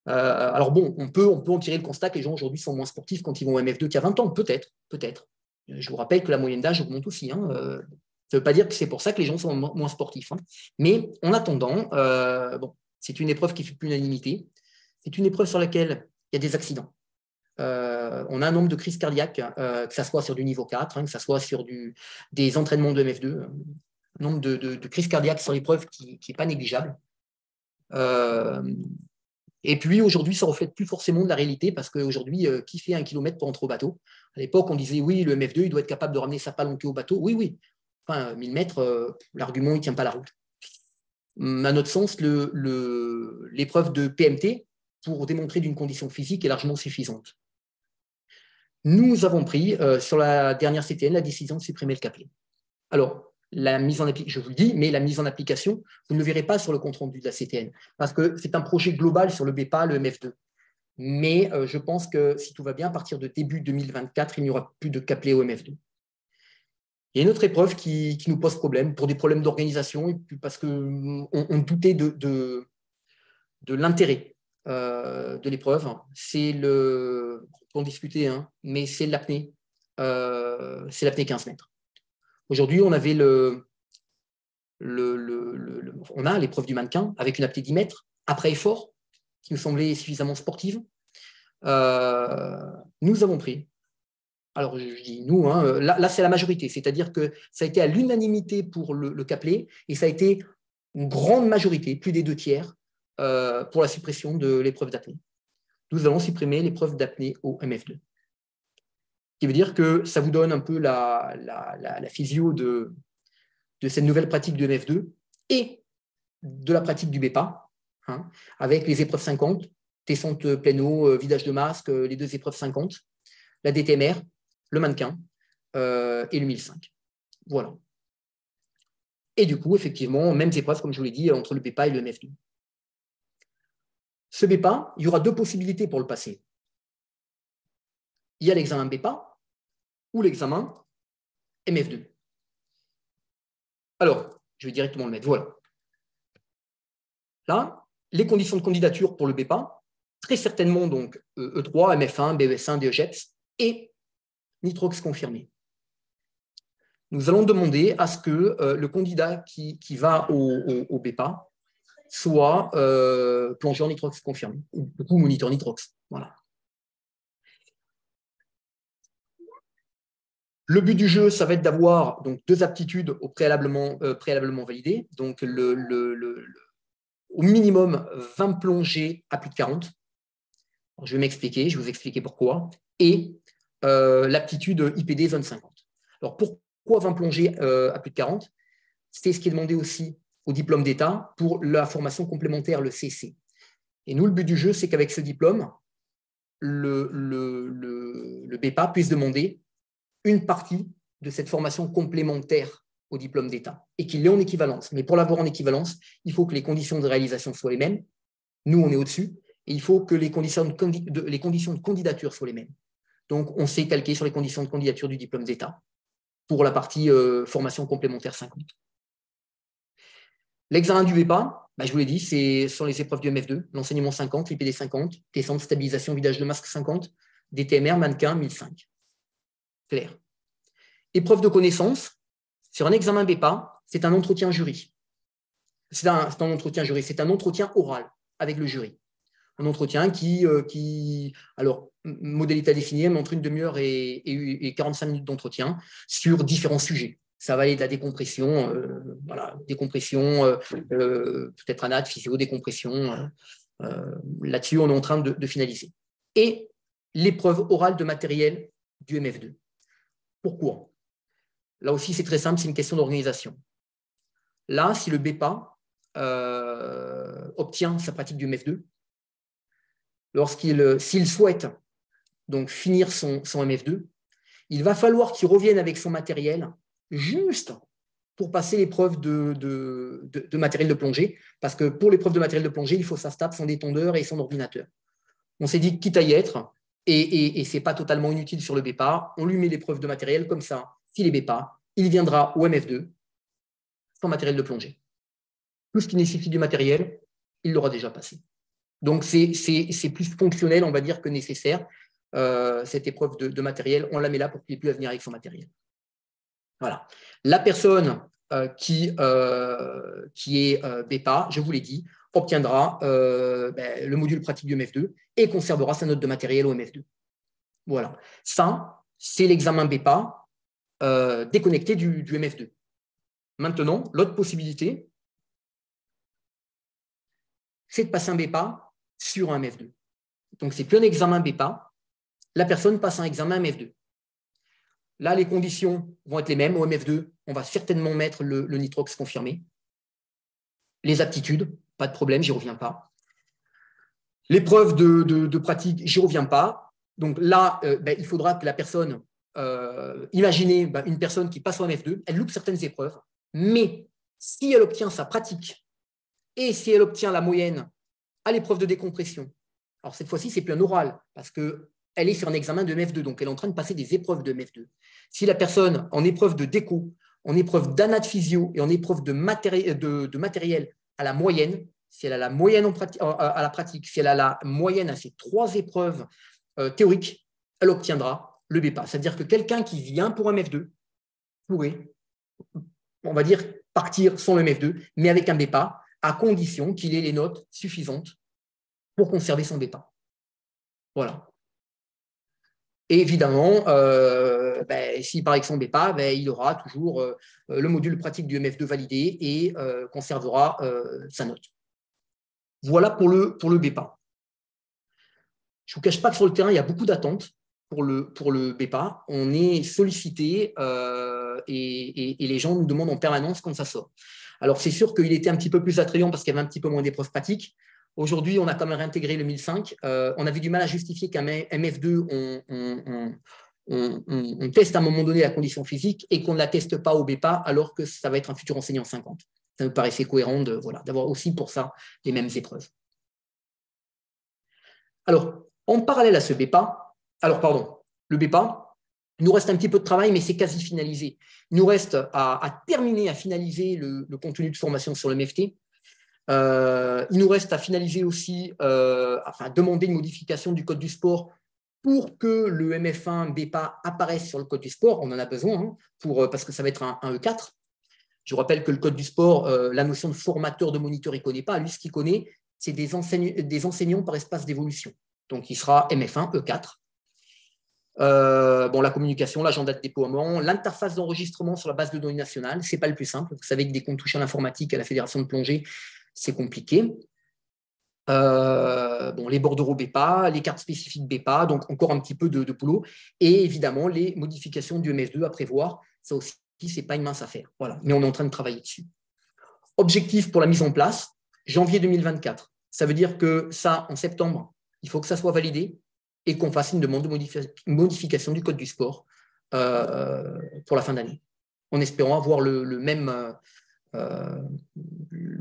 Alors bon, on peut en tirer le constat que les gens aujourd'hui sont moins sportifs quand ils vont au MF2 qu'il y a 20 ans. Peut-être. Je vous rappelle que la moyenne d'âge augmente aussi. Ça ne veut pas dire que c'est pour ça que les gens sont moins sportifs. Mais en attendant, c'est une épreuve qui fait plus l'unanimité. C'est une épreuve sur laquelle il y a des accidents. On a un nombre de crises cardiaques, que ce soit sur du niveau 4, que ce soit sur des entraînements de MF2, un nombre de crises cardiaques sur l'épreuve qui n'est pas négligeable. Et puis aujourd'hui, ça ne reflète plus forcément de la réalité parce qu'aujourd'hui, qui fait 1 kilomètre pour entrer au bateau? À l'époque, on disait oui, le MF2, il doit être capable de ramener sa pale en queue au bateau. Oui. Enfin, 1000 mètres, l'argument, il ne tient pas la route. À notre sens, l'épreuve de PMT, pour démontrer d'une condition physique, est largement suffisante. Nous avons pris, sur la dernière CTN, la décision de supprimer le Caplet. Alors, la mise en application, je vous le dis, mais la mise en application, vous ne le verrez pas sur le compte-rendu de la CTN, parce que c'est un projet global sur le BEPA, le MF2. Mais je pense que si tout va bien, à partir de début 2024, il n'y aura plus de Caplet au MF2. Il y a une autre épreuve qui nous pose problème, pour des problèmes d'organisation, et puis parce qu'on doutait de l'intérêt de l'épreuve. C'est on peut en discuter, mais c'est l'apnée. C'est l'apnée 15 mètres. Aujourd'hui, on avait on a l'épreuve du mannequin avec une apnée 10 mètres après effort, qui nous semblait suffisamment sportive. Nous avons pris. Alors, je dis nous, là c'est la majorité, c'est-à-dire que ça a été à l'unanimité pour le Caplet et ça a été une grande majorité, plus des 2 tiers, pour la suppression de l'épreuve d'apnée. Nous allons supprimer l'épreuve d'apnée au MF2. Ce qui veut dire que ça vous donne un peu la physio de cette nouvelle pratique du MF2 et de la pratique du BEPA, avec les épreuves 50, descente pleine eau, vidage de masque, les 2 épreuves 50, la DTMR, le mannequin et le 1005. Voilà. Et du coup, effectivement, mêmes épreuves, comme je vous l'ai dit, entre le BEPA et le MF2. Ce BEPA, il y aura 2 possibilités pour le passer. Il y a l'examen BEPA ou l'examen MF2. Alors, je vais directement le mettre. Voilà. Là, les conditions de candidature pour le BEPA, très certainement donc E3, MF1, BES1, DEGEPS et nitrox confirmé. Nous allons demander à ce que le candidat qui va au BEPA soit plongé en nitrox confirmé, ou du coup moniteur nitrox. Voilà. Le but du jeu, ça va être d'avoir donc 2 aptitudes préalablement validées, donc au minimum 20 plongées à plus de 40. Alors, je vais m'expliquer, je vais vous expliquer pourquoi. Et l'aptitude IPD zone 50. Alors pourquoi 20 plongées à plus de 40? C'est ce qui est demandé aussi au diplôme d'État pour la formation complémentaire, le CC. Et nous, le but du jeu, c'est qu'avec ce diplôme, le BEPA puisse demander une partie de cette formation complémentaire au diplôme d'État et qu'il l'ait en équivalence. Mais pour l'avoir en équivalence, il faut que les conditions de réalisation soient les mêmes. Nous, on est au-dessus. Et il faut que les conditions de candidature soient les mêmes. Donc, on s'est calqué sur les conditions de candidature du diplôme d'État pour la partie formation complémentaire 50. L'examen du BEPA, je vous l'ai dit, ce sont les épreuves du MF2, l'enseignement 50, l'IPD 50, descente, stabilisation, vidage de masque 50, DTMR, mannequin 1005. Clair. Épreuve de connaissance, sur un examen BEPA, c'est un entretien jury. C'est un entretien oral avec le jury. Un entretien qui alors, modalité à définir, mais entre une demi-heure et 45 minutes d'entretien sur différents sujets. Ça va aller de la décompression, décompression, peut-être anat, physio, décompression. Là-dessus, on est en train de finaliser. Et l'épreuve orale de matériel du MF2. Pourquoi? Là aussi, c'est très simple, c'est une question d'organisation. Là, si le BEPA obtient sa pratique du MF2, s'il souhaite donc finir son MF2, il va falloir qu'il revienne avec son matériel juste pour passer l'épreuve de matériel de plongée, parce que pour l'épreuve de matériel de plongée, il faut sa STAP, son détendeur et son ordinateur. On s'est dit quitte à y être, et ce n'est pas totalement inutile sur le BEPA, on lui met l'épreuve de matériel comme ça, s'il est BEPA, il viendra au MF2 sans matériel de plongée. Tout ce qui nécessite du matériel, il l'aura déjà passé. Donc, c'est plus fonctionnel, on va dire, que nécessaire. Cette épreuve de matériel, on la met là pour qu'il puisse venir avec son matériel. Voilà. La personne qui est BEPA, je vous l'ai dit, obtiendra le module pratique du MF2 et conservera sa note de matériel au MF2. Voilà. Ça, c'est l'examen BEPA déconnecté du MF2. Maintenant, l'autre possibilité, c'est de passer un BEPA sur un MF2. Donc, ce n'est plus un examen BEPA. La personne passe un examen MF2. Là, les conditions vont être les mêmes. Au MF2, on va certainement mettre le nitrox confirmé. Les aptitudes, pas de problème, j'y reviens pas. L'épreuve de pratique, j'y reviens pas. Donc là, il faudra que la personne, imaginez une personne qui passe au MF2, elle loupe certaines épreuves, mais si elle obtient sa pratique et si elle obtient la moyenne à l'épreuve de décompression, alors cette fois-ci, c'est plus un oral, parce qu'elle est sur un examen de MF2, donc elle est en train de passer des épreuves de MF2. Si la personne, en épreuve de déco, en épreuve d'anat physio et en épreuve de matériel à la moyenne, si elle a la moyenne à la pratique, si elle a la moyenne à ces 3 épreuves théoriques, elle obtiendra le BEPA. C'est-à-dire que quelqu'un qui vient pour un MF2 pourrait, on va dire, partir sans le MF2, mais avec un BEPA, à condition qu'il ait les notes suffisantes pour conserver son BEPA. Voilà. Et évidemment, s'il part avec son BEPA, il aura toujours le module pratique du MF2 validé et conservera sa note. Voilà pour le BEPA. Je ne vous cache pas que sur le terrain, il y a beaucoup d'attentes pour le BEPA. On est sollicité et les gens nous demandent en permanence quand ça sort. Alors, c'est sûr qu'il était un petit peu plus attrayant parce qu'il y avait un petit peu moins d'épreuves pratiques. Aujourd'hui, on a quand même réintégré le 1005. On avait du mal à justifier qu'un MF2, on teste à un moment donné la condition physique et qu'on ne la teste pas au BEPA alors que ça va être un futur enseignant 50. Ça me paraissait cohérent d'avoir aussi pour ça les mêmes épreuves. Alors, en parallèle à ce BEPA, le BEPA, il nous reste un petit peu de travail, mais c'est quasi finalisé. Il nous reste à terminer, à finaliser le contenu de formation sur le MFT. Il nous reste à finaliser aussi, demander une modification du code du sport pour que le MF1 BEPA apparaisse sur le code du sport. On en a besoin parce que ça va être un E4. Je rappelle que le code du sport, la notion de formateur, de moniteur, il ne connaît pas. Lui, ce qu'il connaît, c'est des enseignants par espace d'évolution. Donc, il sera MF1, E4. La communication, l'agenda de déploiement, l'interface d'enregistrement sur la base de données nationale, ce n'est pas le plus simple. Vous savez que dès qu'on touche à l'informatique, à la fédération de plongée, c'est compliqué. Les bordereaux BEPA, les cartes spécifiques BEPA, donc encore un petit peu de boulot. Et évidemment, les modifications du MF2 à prévoir. Ça aussi, ce n'est pas une mince affaire. Voilà. Mais on est en train de travailler dessus. Objectif pour la mise en place, janvier 2024. Ça veut dire que ça, en septembre, il faut que ça soit validé et qu'on fasse une demande de modification du code du sport pour la fin d'année, en espérant avoir le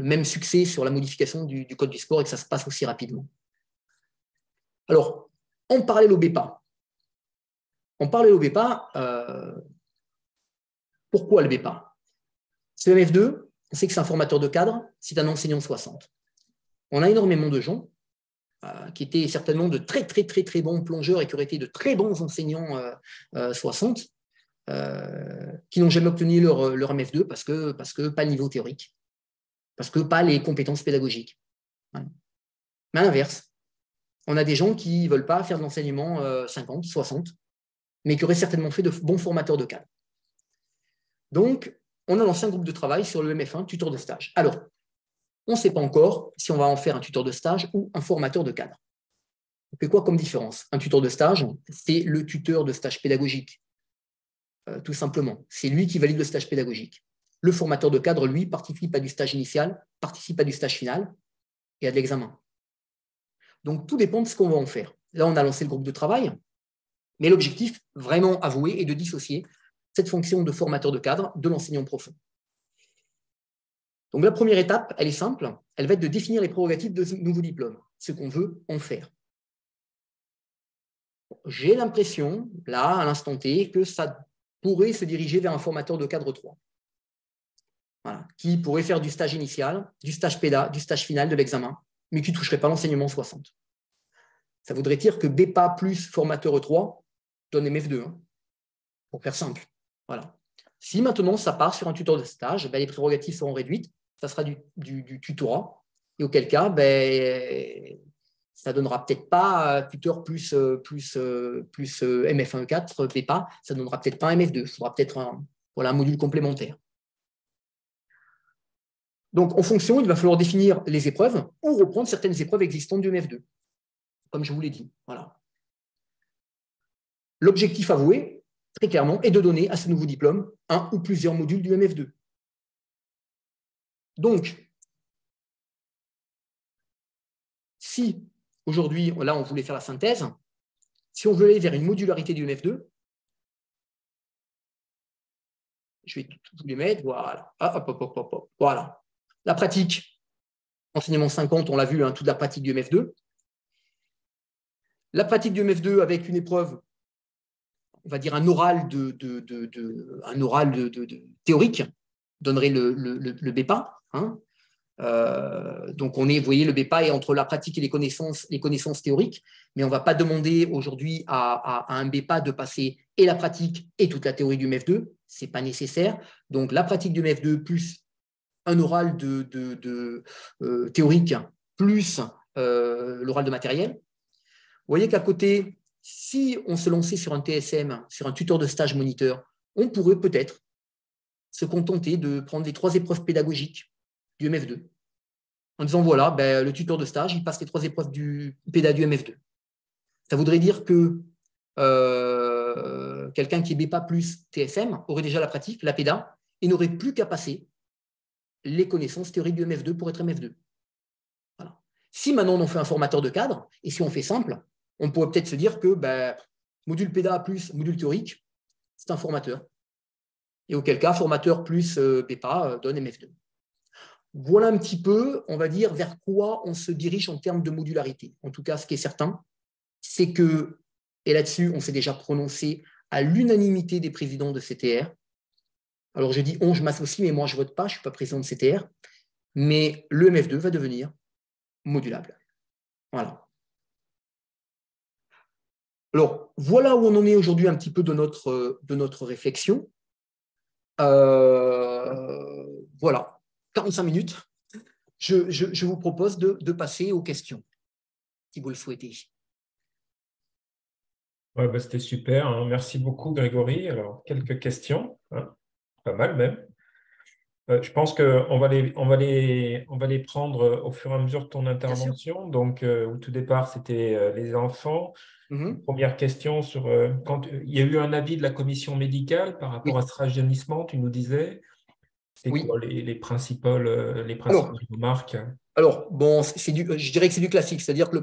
même succès sur la modification du code du sport et que ça se passe aussi rapidement. Alors, en parallèle au BEPA. Pourquoi le BEPA? Ce MF2, on sait que c'est un formateur de cadre, c'est un enseignant 60. On a énormément de gens qui étaient certainement de très, très, très, très bons plongeurs et qui auraient été de très bons enseignants 60, qui n'ont jamais obtenu leur MF2 parce que pas le niveau théorique, parce que pas les compétences pédagogiques. Voilà. Mais à l'inverse, on a des gens qui ne veulent pas faire de l'enseignement 50, 60, mais qui auraient certainement fait de bons formateurs de cadre. Donc, on a lancé un groupe de travail sur le MF1, tuteur de stage. Alors, on ne sait pas encore si on va en faire un tuteur de stage ou un formateur de cadre. On fait quoi comme différence? Un tuteur de stage, c'est le tuteur de stage pédagogique, tout simplement. C'est lui qui valide le stage pédagogique. Le formateur de cadre, lui, participe à du stage initial, participe à du stage final et à de l'examen. Donc, tout dépend de ce qu'on va en faire. Là, on a lancé le groupe de travail, mais l'objectif, vraiment avoué, est de dissocier cette fonction de formateur de cadre de l'enseignant profond. Donc, la première étape, elle est simple, elle va être de définir les prérogatives de ce nouveau diplôme, ce qu'on veut en faire. J'ai l'impression, là, à l'instant T, que ça pourrait se diriger vers un formateur de cadre 3. Voilà, qui pourrait faire du stage initial, du stage péda, du stage final, de l'examen, mais qui ne toucherait pas l'enseignement 60. Ça voudrait dire que BEPA plus formateur E3 donne MF2, pour faire simple. Voilà. Si maintenant ça part sur un tuteur de stage, les prérogatives seront réduites, ça sera du tutorat, et auquel cas, ça ne donnera peut-être pas tuteur plus MF1 E4, BEPA, ça ne donnera peut-être pas un MF2, il faudra peut-être un module complémentaire. Donc, en fonction, il va falloir définir les épreuves ou reprendre certaines épreuves existantes du MF2, comme je vous l'ai dit. Voilà. L'objectif avoué, très clairement, est de donner à ce nouveau diplôme un ou plusieurs modules du MF2. Donc, si aujourd'hui, là, on voulait faire la synthèse, si on veut aller vers une modularité du MF2, je vais tous les mettre, voilà. Voilà. La pratique, enseignement 50, on l'a vu, toute la pratique du MF2. La pratique du MF2 avec une épreuve, on va dire un oral théorique, donnerait le BEPA. Donc, vous voyez, le BEPA est entre la pratique et les connaissances théoriques, mais on ne va pas demander aujourd'hui à un BEPA de passer et la pratique et toute la théorie du MF2. Ce n'est pas nécessaire. Donc, la pratique du MF2 plus un oral théorique plus l'oral de matériel. Vous voyez qu'à côté, si on se lançait sur un TSM, sur un tuteur de stage moniteur, on pourrait peut-être se contenter de prendre les 3 épreuves pédagogiques du MF2. En disant, voilà, le tuteur de stage, il passe les 3 épreuves du PEDA du MF2. Ça voudrait dire que quelqu'un qui est BEPA plus TSM aurait déjà la pratique, la PEDA, et n'aurait plus qu'à passer les connaissances théoriques du MF2 pour être MF2. Voilà. Si maintenant on en fait un formateur de cadre, et si on fait simple, on pourrait peut-être se dire que module PEDA plus module théorique, c'est un formateur. Et auquel cas, formateur plus BEPA donne MF2. Voilà un petit peu, on va dire, vers quoi on se dirige en termes de modularité. En tout cas, ce qui est certain, c'est que, et là-dessus, on s'est déjà prononcé à l'unanimité des présidents de CTR. Alors, j'ai dit on, je m'associe, mais moi, je ne vote pas, je ne suis pas président de CTR. Mais le MF2 va devenir modulable. Voilà. Alors, voilà où on en est aujourd'hui un petit peu de notre réflexion. Voilà, 45 minutes. Je vous propose de passer aux questions, si vous le souhaitez. Ouais, bah, c'était super, hein. Merci beaucoup, Grégory. Alors, quelques questions, hein, pas mal même. Je pense qu'on va les prendre au fur et à mesure de ton Bien sûr. intervention. Donc, au tout départ, c'était les enfants. Mhm. Première question sur quand il y a eu un avis de la commission médicale par rapport à Oui, ce rajeunissement, tu nous disais. C'est oui. quoi les principales Alors, remarques? bon, je dirais que c'est du classique. C'est-à-dire que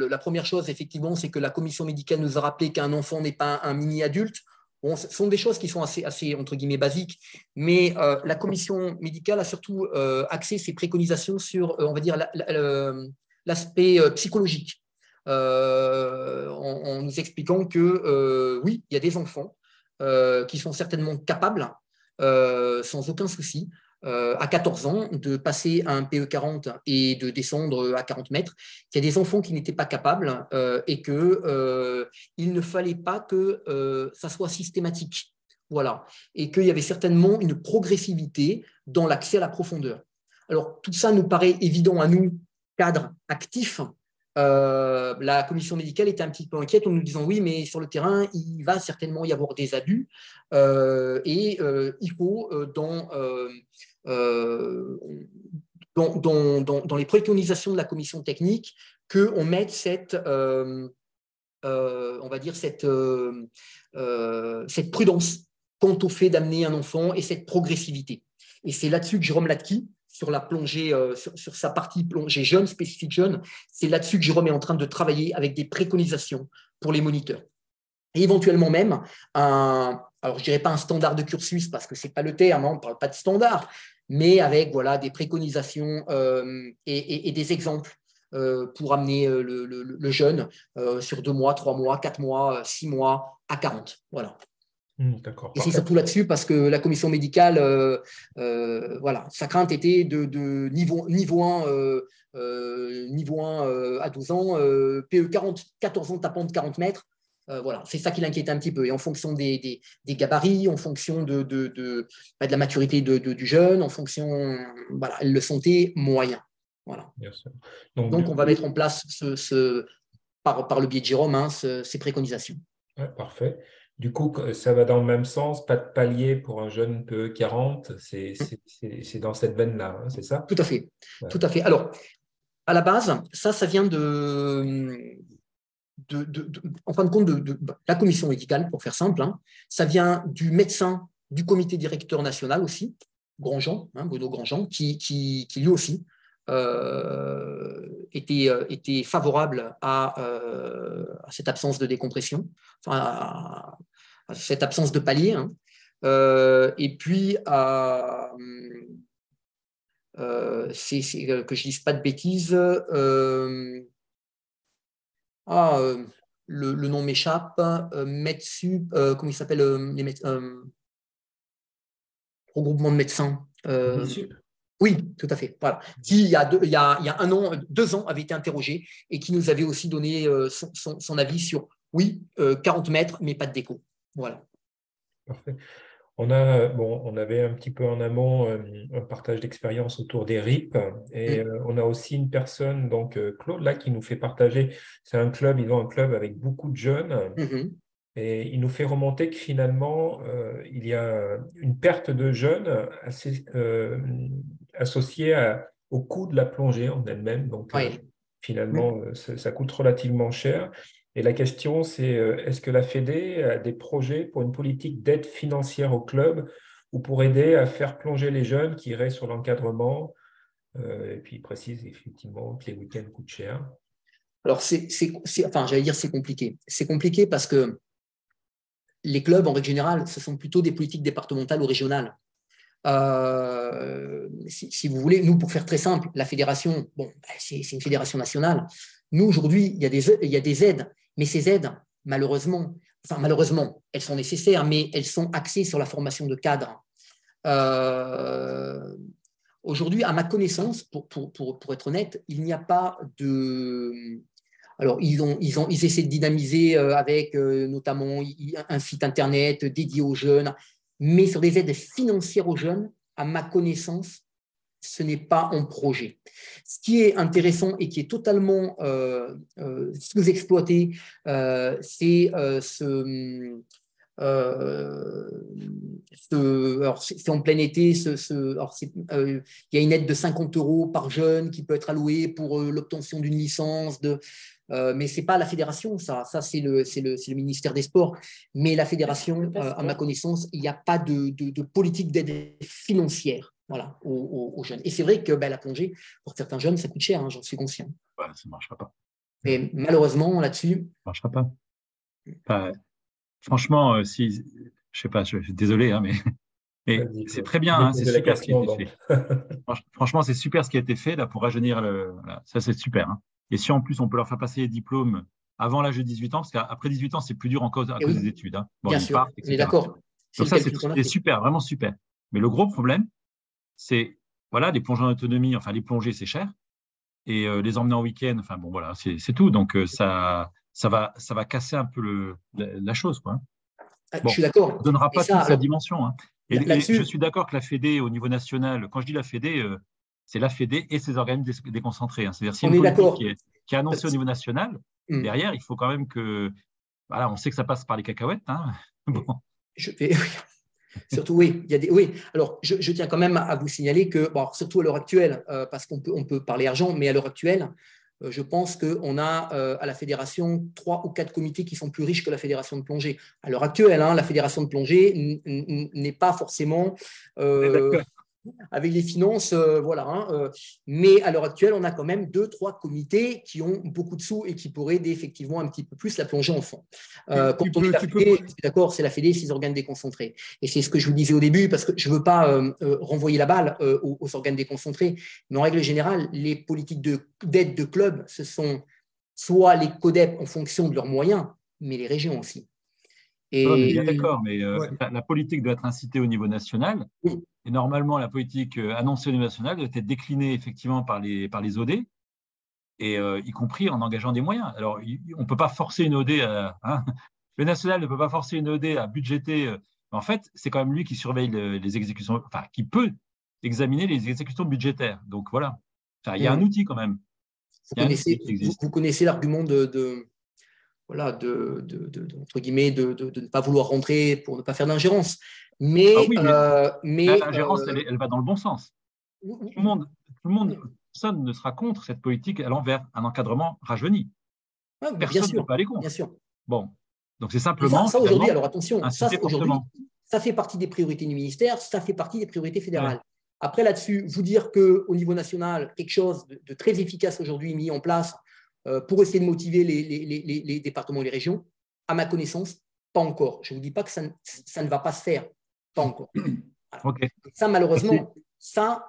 la première chose, effectivement, c'est que la commission médicale nous a rappelé qu'un enfant n'est pas un mini-adulte. Bon, ce sont des choses qui sont assez entre guillemets, basiques. Mais la commission médicale a surtout axé ses préconisations sur, on va dire, l'aspect psychologique. En nous expliquant que, oui, il y a des enfants qui sont certainement capables, sans aucun souci, à 14 ans, de passer à un PE40 et de descendre à 40 mètres, qu'il y a des enfants qui n'étaient pas capables et qu'il ne fallait pas que ça soit systématique. Voilà. Et qu'il y avait certainement une progressivité dans l'accès à la profondeur. Alors, tout ça nous paraît évident à nous, cadres actifs. La commission médicale était un petit peu inquiète en nous disant oui, mais sur le terrain, il va certainement y avoir des abus et il faut, dans les préconisations de la commission technique, qu'on mette on va dire cette prudence quant au fait d'amener un enfant et cette progressivité. Et c'est là-dessus que Jérôme Latki, sur la plongée, sur sa partie plongée jeune, spécifique jeune, c'est là-dessus que Jérôme est en train de travailler avec des préconisations pour les moniteurs. Et éventuellement même, alors je ne dirais pas un standard de cursus parce que ce n'est pas le terme, hein, on ne parle pas de standard, mais avec voilà, des préconisations et des exemples pour amener le jeune sur 2 mois, 3 mois, 4 mois, 6 mois à 40. Voilà. D'accord, Et c'est parfait. surtout là-dessus parce que la commission médicale, voilà, sa crainte était de niveau 1, niveau 1 à 12 ans, PE 14 ans tapant de 40 mètres. Voilà, c'est ça qui l'inquiétait un petit peu. Et en fonction des gabarits, en fonction de la maturité du jeune, en fonction, voilà, elle le sentait moyen. Voilà. Bien sûr. Donc, Donc, du on va mettre coup, en place par le biais de Jérôme ces préconisations. ouais, parfait. Du coup, ça va dans le même sens, pas de palier pour un jeune PE40, c'est dans cette veine-là, hein, c'est ça? Tout à fait. Ouais. Tout à fait. Alors, à la base, ça vient en fin de compte, de la commission médicale, pour faire simple. Hein. Ça vient du médecin du comité directeur national aussi, Grandjean, hein, Bruno Grandjean, qui lui aussi était favorable à cette absence de décompression, enfin, à cette absence de palier. Hein. Et puis, que je ne dise pas de bêtises, le nom m'échappe, Medsup, comment il s'appelle, regroupement de médecins. L'ISUP? Oui, tout à fait. Voilà. Qui, il y a 1 an, 2 ans, avait été interrogé et qui nous avait aussi donné son avis sur, oui, 40 mètres, mais pas de déco. Voilà. Parfait. On avait un petit peu en amont un partage d'expérience autour des RIP et Mm. on a aussi une personne, donc Claude, là, qui nous fait partager. C'est un club, ils ont un club avec beaucoup de jeunes Mhm. et il nous fait remonter que finalement, il y a une perte de jeunes associée au coût de la plongée en elle-même. Donc, Oui. Mm. finalement, ça coûte relativement cher. Et la question, c'est est-ce que la Fédé a des projets pour une politique d'aide financière au club ou pour aider à faire plonger les jeunes qui iraient sur l'encadrement Et puis, il précise effectivement que les week-ends coûtent cher. Alors, enfin, j'allais dire c'est compliqué. C'est compliqué parce que les clubs, en règle générale, ce sont plutôt des politiques départementales ou régionales. Si vous voulez, nous, pour faire très simple, la fédération, bon, c'est une fédération nationale. Nous, aujourd'hui, il y a des aides, mais ces aides, malheureusement, elles sont nécessaires, mais elles sont axées sur la formation de cadres. Aujourd'hui, à ma connaissance, pour être honnête, il n'y a pas de… Alors, ils essaient de dynamiser avec notamment un site internet dédié aux jeunes, mais sur des aides financières aux jeunes, à ma connaissance, ce n'est pas en projet. Ce qui est intéressant et qui est totalement sous-exploité, c'est c'est en plein été, il y a une aide de 50 € par jeune qui peut être allouée pour l'obtention d'une licence mais ce n'est pas la fédération, ça c'est le ministère des Sports. Mais la fédération, à ma connaissance, il n'y a pas de politique d'aide financière voilà, aux jeunes. Et c'est vrai que la plongée, pour certains jeunes, ça coûte cher, hein, j'en suis conscient. Ouais, ça ne marchera pas. Et malheureusement, là-dessus… Ça ne marchera pas. Enfin, franchement, si, je ne sais pas, je suis désolé, hein, mais c'est très bien, hein, c'est super ce qui a été fait. Franchement, c'est super ce qui a été fait là, pour rajeunir. Voilà, ça, c'est super. Hein. Et si en plus, on peut leur faire passer les diplômes avant l'âge de 18 ans, parce qu'après 18 ans, c'est plus dur à cause des études. Hein. Bon, bien sûr, partent, on est d'accord. Donc ça, c'est super, vraiment super. Mais le gros problème, c'est voilà, les plongeurs en autonomie, enfin les plongées, c'est cher. Et les emmener en week-end, enfin bon, voilà, c'est tout. Donc ça va casser un peu la chose, quoi. Bon, je suis d'accord. On ne donnera pas toute sa dimension. Hein. Et je suis d'accord que la Fédé, au niveau national, quand je dis la Fédé, c'est la Fédé et ses organismes déconcentrés. Hein. C'est-à-dire, si une politique qui est annoncée au niveau national, derrière, il faut quand même que… Voilà, on sait que ça passe par les cacahuètes. Hein. Bon. Surtout, oui. Oui. Alors, je tiens quand même à vous signaler que, bon, surtout à l'heure actuelle, parce qu'on peut parler argent, mais à l'heure actuelle, je pense qu'on a à la fédération 3 ou 4 comités qui sont plus riches que la fédération de plongée. À l'heure actuelle, hein, la fédération de plongée n'est pas forcément avec les finances, voilà. Hein, mais à l'heure actuelle, on a quand même 2-3 comités qui ont beaucoup de sous et qui pourraient aider effectivement un petit peu plus la plongée en fond. Quand on dit la Fédé, d'accord, c'est la Fédé, c'est les organes déconcentrés. Et c'est ce que je vous disais au début, parce que je ne veux pas renvoyer la balle aux organes déconcentrés, mais en règle générale, les politiques d'aide de club, ce sont soit les CODEP en fonction de leurs moyens, mais les régions aussi. Et… bien d'accord, mais la politique doit être incitée au niveau national. Oui. Et normalement, la politique annoncée au niveau national doit être déclinée effectivement par les OD, et y compris en engageant des moyens. Alors, on ne peut pas forcer une OD le national ne peut pas forcer une OD à budgéter. En fait, c'est quand même lui qui surveille les exécutions, enfin, qui peut examiner les exécutions budgétaires. Donc, voilà. Enfin, il y a un outil quand même. Vous connaissez l'argument voilà, entre guillemets, de ne pas vouloir rentrer pour ne pas faire d'ingérence. Mais, l'ingérence, elle va dans le bon sens. Tout le monde, personne ne sera contre cette politique allant vers un encadrement rajeuni. Personne ne peut aller contre. Bien sûr. Bon, donc c'est simplement… Ça aujourd'hui, alors attention, aujourd'hui, ça fait partie des priorités du ministère, ça fait partie des priorités fédérales. Ouais. Après, là-dessus, vous dire qu'au niveau national, quelque chose de très efficace aujourd'hui est mis en place pour essayer de motiver les départements et les régions, à ma connaissance, pas encore. Je ne vous dis pas que ça ne va pas se faire, pas encore. Okay. Ça, malheureusement,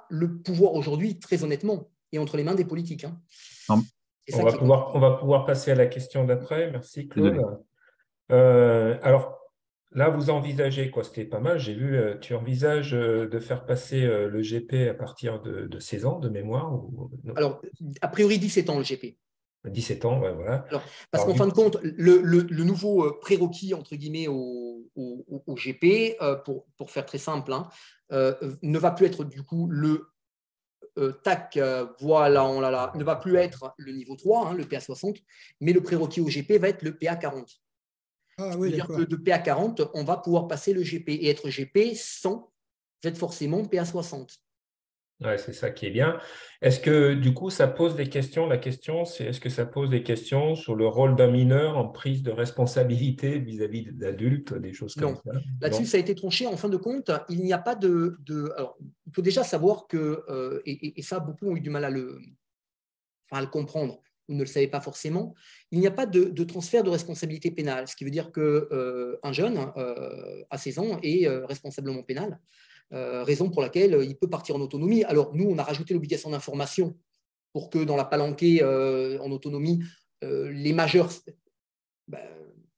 le pouvoir aujourd'hui, très honnêtement, est entre les mains des politiques. Hein. On va pouvoir passer à la question d'après. Merci, Claude. Alors, là, vous envisagez, quoi, c'était pas mal, j'ai vu, tu envisages de faire passer le GP à partir de 16 ans, de mémoire Alors, a priori, 17 ans, le GP. 17 ans, ouais, voilà. Alors, parce qu'en fin de compte, le nouveau prérequis, entre guillemets, au GP, pour faire très simple, hein, ne va plus être du coup voilà, ne va plus être le niveau 3, hein, le PA60, mais le prérequis au GP va être le PA40. Ah, oui, c'est-à-dire que de PA40, on va pouvoir passer le GP et être GP sans être forcément PA60. Ouais, c'est ça qui est bien. Est-ce que du coup, ça pose des questions? La question, c'est est-ce que ça pose des questions sur le rôle d'un mineur en prise de responsabilité vis-à-vis d'adultes, des choses comme ça? Là-dessus, ça a été tranché. En fin de compte, il n'y a pas alors, il faut déjà savoir que, et ça, beaucoup ont eu du mal à le comprendre ou ne le savaient pas forcément, il n'y a pas de transfert de responsabilité pénale, ce qui veut dire qu'un jeune à 16 ans est responsablement pénal, raison pour laquelle il peut partir en autonomie. Alors, nous, on a rajouté l'obligation d'information pour que dans la palanquée en autonomie, les majeurs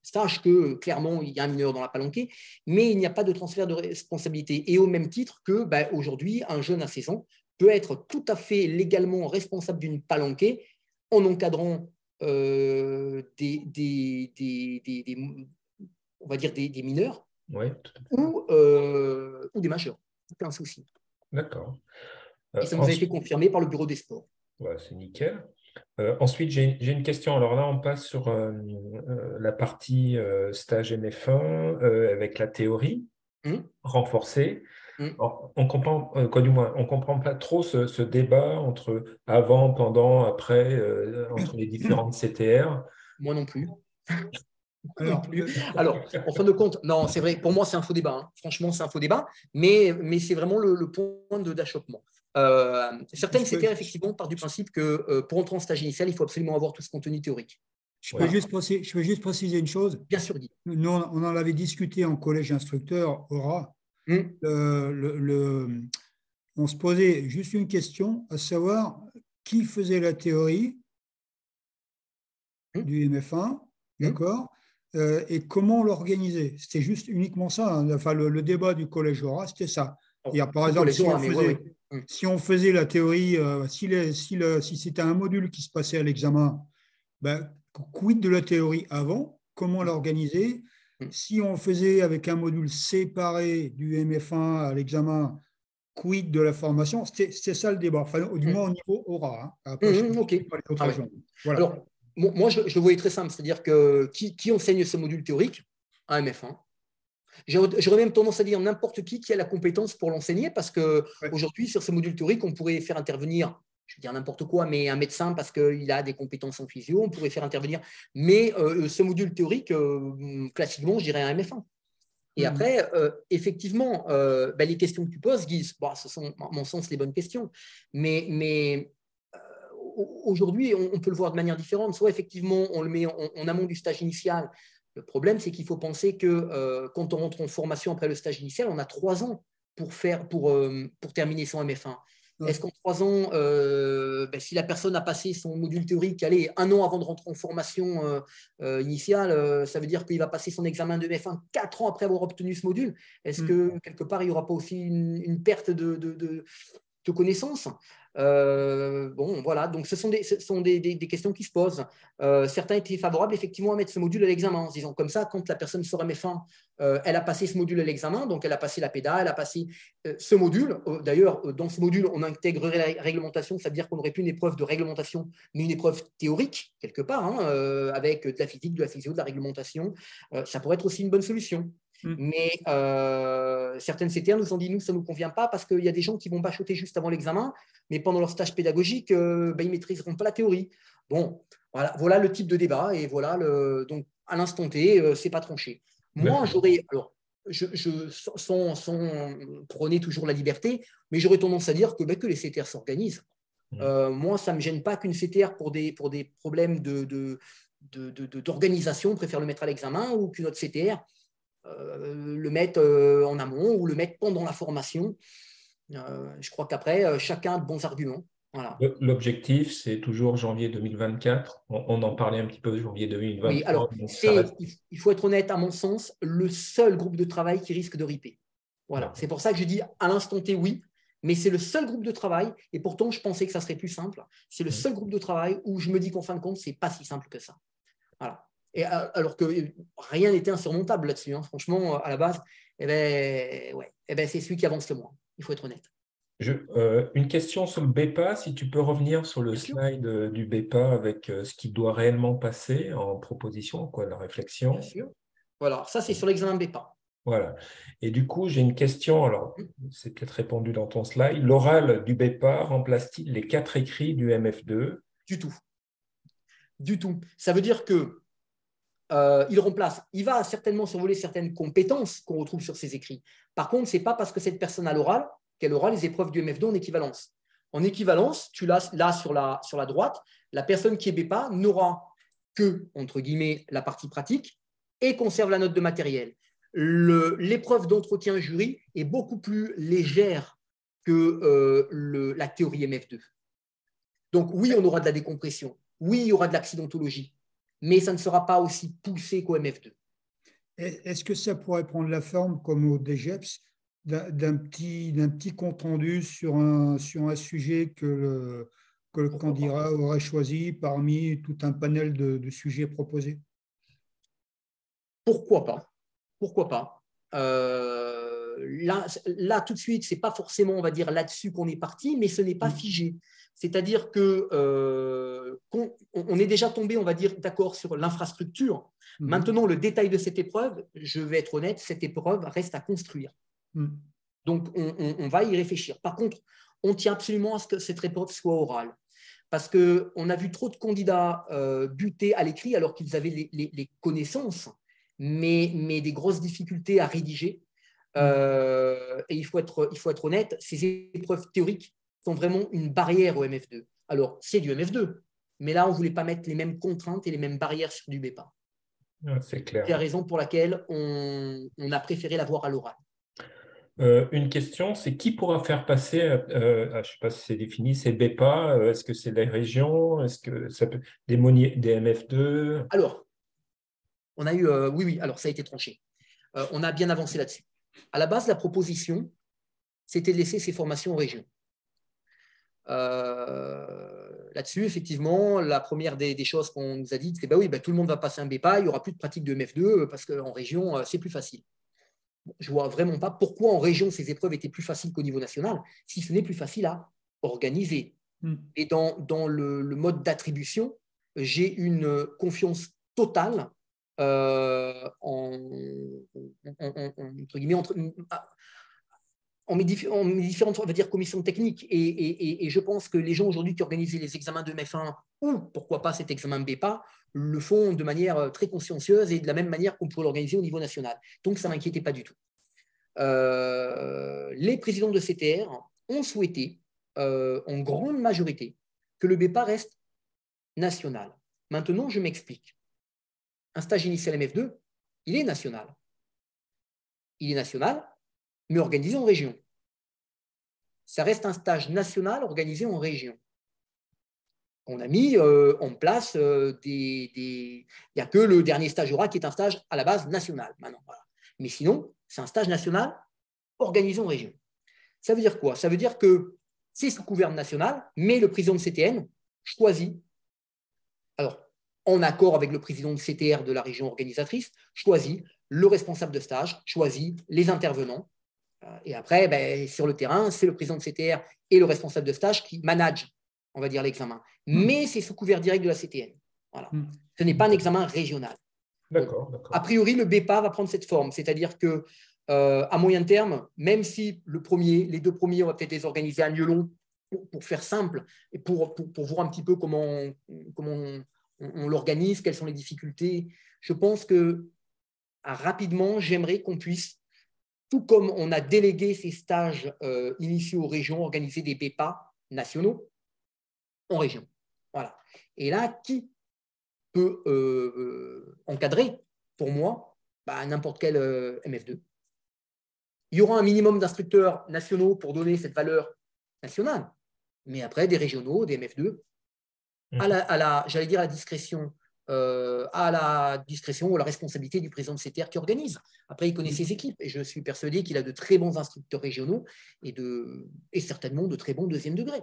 sachent que clairement, il y a un mineur dans la palanquée, mais il n'y a pas de transfert de responsabilité. Et au même titre que aujourd'hui, un jeune à 16 ans peut être tout à fait légalement responsable d'une palanquée en encadrant on va dire des mineurs ou des majeurs. Aucun souci. D'accord. Et ça nous a été confirmé par le bureau des sports. Ouais, c'est nickel. Ensuite, j'ai une question. Alors là, on passe sur la partie stage MF1 avec la théorie renforcée. Alors, on comprend, du moins, on comprend pas trop ce débat entre avant, pendant, après, entre les différentes CTR. Moi non plus. Alors, en fin de compte, non, c'est vrai, pour moi, c'est un faux débat. Hein. Franchement, c'est un faux débat, mais c'est vraiment le point d'achoppement. Certaines CTR, effectivement, partent du principe que pour entrer en stage initial, il faut absolument avoir tout ce contenu théorique. Je peux juste préciser une chose. Bien sûr, Guy. Nous, on en avait discuté en collège instructeur, Aura. On se posait juste une question, à savoir qui faisait la théorie du MF1, d'accord, et comment l'organiser. C'était juste uniquement ça. Hein. Enfin, le débat du collège Aura, c'était ça. Il y a, par exemple, si on faisait la théorie, si c'était un module qui se passait à l'examen, quid de la théorie avant, comment l'organiser? Si on faisait avec un module séparé du MF1 à l'examen, quid de la formation? C'était ça le débat, enfin, du moins au niveau Aura. Hein. Après, je ne sais pas les autres régions. Voilà. Alors, moi, je le voyais très simple, c'est-à-dire que qui enseigne ce module théorique? Un MF1. J'aurais même tendance à dire n'importe qui a la compétence pour l'enseigner, parce qu'aujourd'hui, sur ce module théorique, on pourrait faire intervenir, je vais dire n'importe quoi, mais un médecin parce qu'il a des compétences en physio, on pourrait faire intervenir. Mais ce module théorique, classiquement, je dirais un MF1. Et après, effectivement, les questions que tu poses, Guy, ce sont, à mon sens, les bonnes questions. Mais aujourd'hui, on peut le voir de manière différente. Soit, effectivement, on le met en amont du stage initial. Le problème, c'est qu'il faut penser que quand on rentre en formation après le stage initial, on a 3 ans pour terminer son MF1. Est-ce qu'en 3 ans, si la personne a passé son module théorique, allez, 1 an avant de rentrer en formation initiale, ça veut dire qu'il va passer son examen de MF1 4 ans après avoir obtenu ce module? Est-ce que quelque part, il n'y aura pas aussi une perte de connaissances? Voilà, donc ce sont des questions qui se posent. Certains étaient favorables effectivement à mettre ce module à l'examen en se disant comme ça, quand la personne sera MF1, elle a passé ce module à l'examen, donc elle a passé la PEDA, elle a passé ce module. D'ailleurs, dans ce module, on intégrerait la réglementation, ça veut dire qu'on n'aurait plus une épreuve de réglementation, mais une épreuve théorique, quelque part, avec de la physique, de la physio, de la réglementation. Ça pourrait être aussi une bonne solution. Mais certaines CTR nous ont dit, nous, ça ne nous convient pas parce qu'il y a des gens qui vont bachoter juste avant l'examen, mais pendant leur stage pédagogique, ils ne maîtriseront pas la théorie. Bon, voilà le type de débat, et voilà, donc à l'instant T, ce n'est pas tranché. Moi, j'aurais, alors, sans prôner toujours la liberté, mais j'aurais tendance à dire que les CTR s'organisent. Moi, ça ne me gêne pas qu'une CTR, pour des problèmes d'organisation, préfère le mettre à l'examen, ou qu'une autre CTR le mettre en amont ou le mettre pendant la formation. Je crois qu'après, chacun a de bons arguments. Voilà. L'objectif, c'est toujours janvier 2024. On en parlait un petit peu, janvier 2023. Oui, alors, il faut être honnête, à mon sens, le seul groupe de travail qui risque de riper. Voilà. C'est pour ça que je dis à l'instant T, oui, mais c'est le seul groupe de travail, et pourtant, je pensais que ça serait plus simple. C'est le seul groupe de travail où je me dis qu'en fin de compte, ce n'est pas si simple que ça. Voilà. Et alors que rien n'était insurmontable là-dessus. Hein. Franchement, à la base, c'est celui qui avance le moins. Il faut être honnête. Une question sur le BEPA, si tu peux revenir sur le slide du BEPA avec ce qui doit réellement passer en proposition, la réflexion. Bien sûr. Voilà, ça c'est sur l'examen BEPA. Voilà. Et du coup, j'ai une question, alors c'est peut-être répondu dans ton slide. L'oral du BEPA remplace-t-il les 4 écrits du MF2? Du tout. Du tout. Ça veut dire que il va certainement survoler certaines compétences qu'on retrouve sur ces écrits. Par contre, ce n'est pas parce que cette personne a l'oral qu'elle aura les épreuves du MF2 en équivalence. En équivalence, tu l'as là sur la droite, la personne qui est BEPA n'aura que, entre guillemets, la partie pratique et conserve la note de matériel. L'épreuve d'entretien jury est beaucoup plus légère que la théorie MF2. Donc oui, on aura de la décompression, oui, il y aura de l'accidentologie, mais ça ne sera pas aussi poussé qu'au MF2. Est-ce que ça pourrait prendre la forme, comme au DGEPS, d'un petit compte-rendu sur un sujet que le candidat aurait choisi parmi tout un panel de sujets proposés? Pourquoi pas? Pourquoi pas? Là, tout de suite, ce n'est pas forcément, on va dire, là-dessus qu'on est parti, mais ce n'est pas figé. C'est-à-dire qu'on est déjà tombé, on va dire, d'accord sur l'infrastructure. Maintenant, le détail de cette épreuve, je vais être honnête, cette épreuve reste à construire. Donc, on va y réfléchir. Par contre, on tient absolument à ce que cette épreuve soit orale. Parce qu'on a vu trop de candidats buter à l'écrit alors qu'ils avaient les connaissances, mais des grosses difficultés à rédiger. Et il faut être honnête, ces épreuves théoriques sont vraiment une barrière au MF2. Alors, c'est du MF2, mais là, on ne voulait pas mettre les mêmes contraintes et les mêmes barrières sur du BEPA. C'est clair. C'est la raison pour laquelle on a préféré l'avoir à l'oral. Une question, c'est qui pourra faire passer, je ne sais pas si c'est défini, c'est BEPA, est-ce que c'est des régions, est-ce que ça peut des MF2? Alors, on a eu, oui, alors ça a été tranché. On a bien avancé là-dessus. À la base, la proposition, c'était de laisser ces formations en région. Là-dessus, effectivement, la première des choses qu'on nous a dites, c'est oui, tout le monde va passer un BEPA, il n'y aura plus de pratique de MF2 parce qu'en région, c'est plus facile. Je ne vois vraiment pas pourquoi en région, ces épreuves étaient plus faciles qu'au niveau national, si ce n'est plus facile à organiser. Et dans le mode d'attribution, j'ai une confiance totale en mes différentes, on va dire, commissions techniques. Et je pense que les gens aujourd'hui qui organisent les examens de MF1 ou pourquoi pas cet examen BEPA le font de manière très consciencieuse et de la même manière qu'on pourrait l'organiser au niveau national. Donc, ça ne m'inquiétait pas du tout. Les présidents de CTR ont souhaité, en grande majorité, que le BEPA reste national. Maintenant, je m'explique. Un stage initial MF2, il est national. Il est national, mais organisé en région. Ça reste un stage national organisé en région. On a mis en place il n'y a que le dernier stage aura qui est un stage à la base national. Maintenant, voilà. Mais sinon, c'est un stage national organisé en région. Ça veut dire quoi? Ça veut dire que c'est sous couvert national, mais le président de CTN choisit, alors en accord avec le président de CTR de la région organisatrice, choisit le responsable de stage, choisit les intervenants. Et après, sur le terrain, c'est le président de CTR et le responsable de stage qui managent, on va dire, l'examen. Mais c'est sous couvert direct de la CTN. Voilà. Ce n'est pas un examen régional. D'accord. A priori, le BEPA va prendre cette forme, c'est-à-dire que à moyen terme, même si les deux premiers, on va peut-être les organiser à Nielon pour faire simple et pour voir un petit peu comment on l'organise, quelles sont les difficultés, je pense que rapidement, j'aimerais qu'on puisse, tout comme on a délégué ces stages initiaux aux régions, organiser des BEPA nationaux en région. Voilà. Et là, qui peut encadrer, pour moi, n'importe quel MF2. Il y aura un minimum d'instructeurs nationaux pour donner cette valeur nationale, mais après, des régionaux, des MF2, j'allais dire à la discrétion ou à la responsabilité du président de CTR qui organise. Après, il connaît ses équipes et je suis persuadé qu'il a de très bons instructeurs régionaux et certainement de très bons deuxième degré.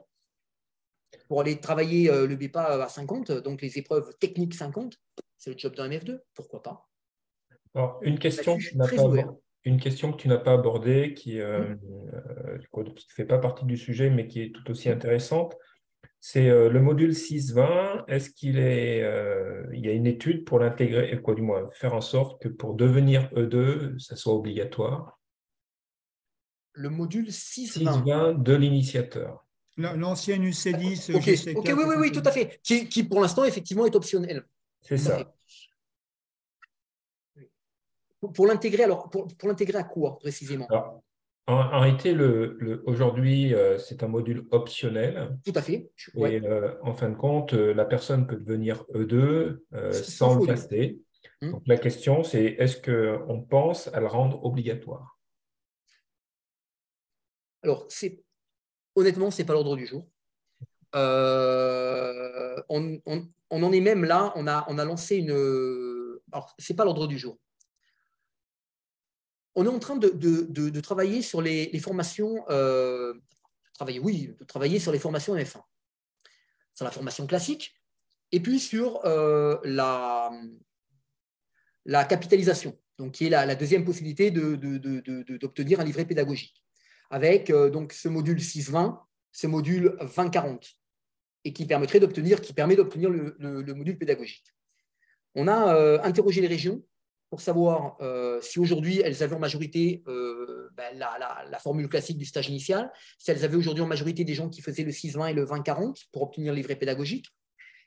Pour aller travailler le BEPA à 50, donc les épreuves techniques 50, c'est le job d'un MF2, pourquoi pas? Alors, une question que tu n'as pas abordée, qui ne fait pas partie du sujet, mais qui est tout aussi intéressante, c'est le module 6.20. Est-ce qu'il y a une étude pour l'intégrer, du moins faire en sorte que pour devenir E2, ça soit obligatoire? Le module 6.20 de l'initiateur. L'ancienne UC10, Ok, oui, tout à fait. Qui pour l'instant, effectivement, est optionnel. C'est ça. Pour l'intégrer, alors, pour l'intégrer à quoi, précisément? Alors, En réalité, aujourd'hui, c'est un module optionnel. Tout à fait. Et en fin de compte, la personne peut devenir E2 Sans sans le folie. passer. Donc la question, c'est est-ce qu'on pense à le rendre obligatoire? Alors, honnêtement, ce n'est pas l'ordre du jour. On en est même là, on a lancé une... Alors, ce n'est pas l'ordre du jour. On est en train de travailler sur les formations, de travailler sur les formations MF1, sur la formation classique, et puis sur la capitalisation, donc qui est la deuxième possibilité d'obtenir un livret pédagogique, avec donc ce module 6-20, ce module 20-40, et qui permet d'obtenir le module pédagogique. On a interrogé les régions pour savoir si aujourd'hui elles avaient en majorité la formule classique du stage initial, si elles avaient aujourd'hui en majorité des gens qui faisaient le 6-20 et le 20-40 pour obtenir le livret pédagogique,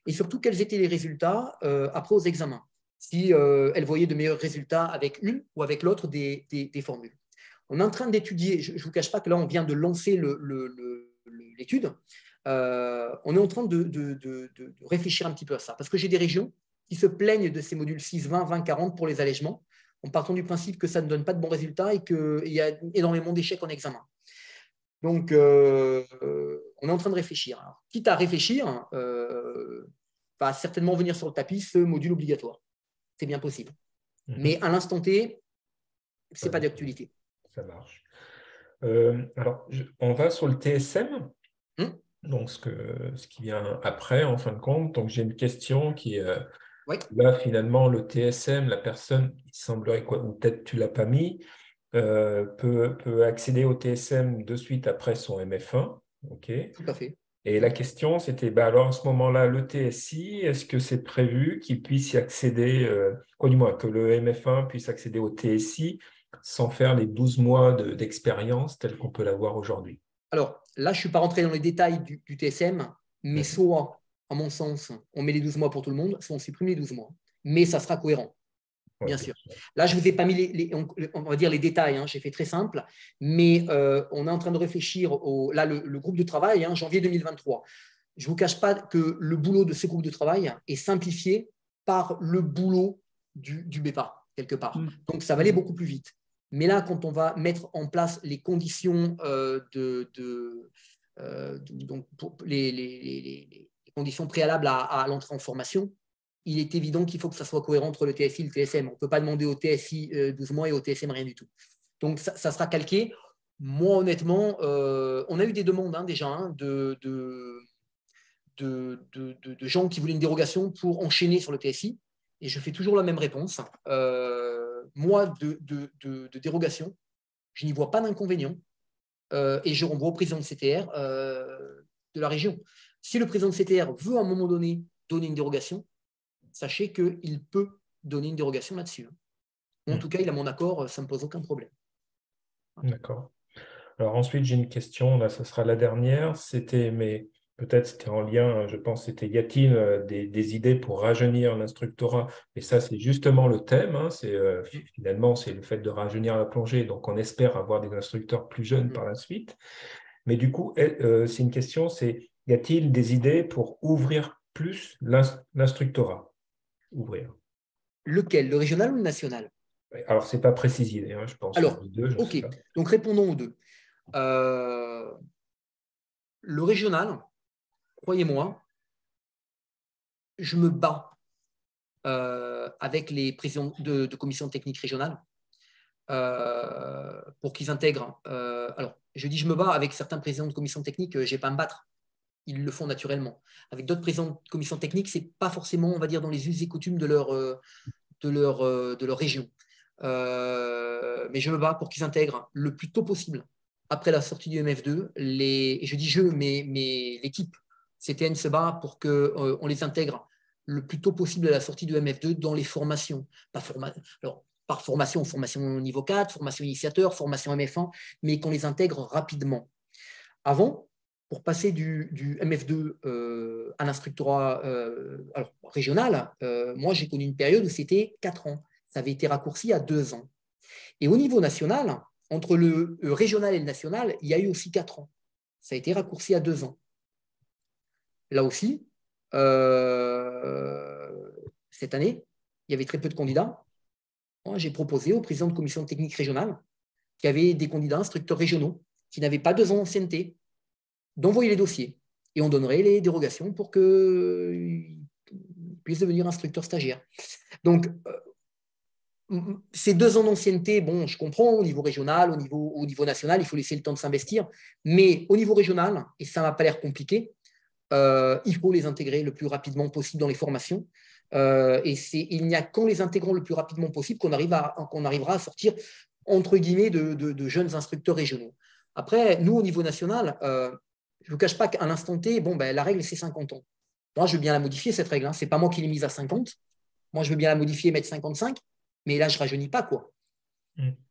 et surtout quels étaient les résultats après aux examens, si elles voyaient de meilleurs résultats avec une ou avec l'autre des formules. On est en train d'étudier, je ne vous cache pas que là on vient de lancer l'étude, on est en train de réfléchir un petit peu à ça, parce que j'ai des régions qui se plaignent de ces modules 6-20, 20-40 pour les allègements, en partant du principe que ça ne donne pas de bons résultats et qu'il y a énormément d'échecs en examen. Donc, on est en train de réfléchir. Alors, quitte à réfléchir, va certainement venir sur le tapis ce module obligatoire. C'est bien possible. Mais à l'instant T, ce n'est pas d'actualité. Ça marche. Alors, on va sur le TSM. Donc, ce qui vient après, en fin de compte. Donc, j'ai une question qui est là, finalement, le TSM, la personne, il semblerait, ou peut-être tu ne l'as pas mis, peut accéder au TSM de suite après son MF1. OK. Tout à fait. Et la question, c'était, alors à ce moment-là, le TSI, est-ce que c'est prévu qu'il puisse y accéder, du moins que le MF1 puisse accéder au TSI sans faire les 12 mois d'expérience tels qu'on peut l'avoir aujourd'hui? Alors là, je ne suis pas rentré dans les détails du TSM, mais soit, à mon sens, on met les 12 mois pour tout le monde, soit on supprime les 12 mois. Mais ça sera cohérent, bien sûr. Là, je ne vous ai pas mis on va dire les détails, hein, j'ai fait très simple, mais on est en train de réfléchir là, le groupe de travail, janvier 2023. Je ne vous cache pas que le boulot de ce groupe de travail est simplifié par le boulot du BEPA, quelque part. Donc, ça va aller beaucoup plus vite. Mais là, quand on va mettre en place les conditions donc pour les conditions préalables à l'entrée en formation, il est évident qu'il faut que ça soit cohérent entre le TSI et le TSM. On ne peut pas demander au TSI 12 mois et au TSM rien du tout. Donc, ça sera calqué. Moi, honnêtement, on a eu des demandes déjà de gens qui voulaient une dérogation pour enchaîner sur le TSI. Et je fais toujours la même réponse. Moi, de dérogation, je n'y vois pas d'inconvénient. Et je renvoie au président de CTR de la région. Si le président de CTR veut à un moment donné donner une dérogation, sachez qu'il peut donner une dérogation là-dessus. En tout cas, il a mon accord, ça ne me pose aucun problème. D'accord. Alors ensuite, j'ai une question, là, ce sera la dernière. Mais peut-être c'était en lien, je pense, y a-t-il des idées pour rajeunir l'instructorat? Et ça, c'est justement le thème. Finalement, c'est le fait de rajeunir la plongée. Donc, on espère avoir des instructeurs plus jeunes par la suite. Mais du coup, c'est une question, y a-t-il des idées pour ouvrir plus l'instructorat? Ouvrir. Lequel? Le régional ou le national? Alors, ce n'est pas précisé, je pense. Alors, les deux, OK. Donc, répondons aux deux. Le régional, croyez-moi, je me bats avec les présidents de commissions techniques régionales pour qu'ils intègrent. Alors, je dis je me bats avec certains présidents de commissions techniques, je n'ai pas à me battre. Ils le font naturellement. Avec d'autres présidents de commissions techniques, ce n'est pas forcément, on va dire, dans les us et coutumes de leur région. Mais je me bats pour qu'ils intègrent le plus tôt possible après la sortie du MF2. Et je dis je, mais l'équipe CTN se bat pour qu'on les intègre le plus tôt possible à la sortie du MF2 dans les formations. Alors, par formation niveau 4, formation initiateur, formation MF1, mais qu'on les intègre rapidement. Avant, pour passer du MF2 à l'instructorat régional, moi j'ai connu une période où c'était 4 ans. Ça avait été raccourci à 2 ans. Et au niveau national, entre le régional et le national, il y a eu aussi 4 ans. Ça a été raccourci à 2 ans. Là aussi, cette année, il y avait très peu de candidats. Moi, j'ai proposé au président de commission technique régionale, qui avait des candidats instructeurs régionaux, qui n'avaient pas 2 ans d'ancienneté, d'envoyer les dossiers. Et on donnerait les dérogations pour qu'ils puissent devenir instructeurs stagiaires. Donc, ces 2 ans d'ancienneté, bon, je comprends, au niveau régional, au niveau national, il faut laisser le temps de s'investir. Mais au niveau régional, et ça ne m'a pas l'air compliqué, il faut les intégrer le plus rapidement possible dans les formations. Et il n'y a qu'en les intégrant le plus rapidement possible qu'on arrivera à sortir, entre guillemets, de jeunes instructeurs régionaux. Après, nous, au niveau national, je ne vous cache pas qu'à l'instant T, la règle, c'est 50 ans. Moi, je veux bien la modifier, cette règle. Ce n'est pas moi qui l'ai mise à 50. Moi, je veux bien la modifier et mettre 55. Mais là, je ne rajeunis pas, quoi.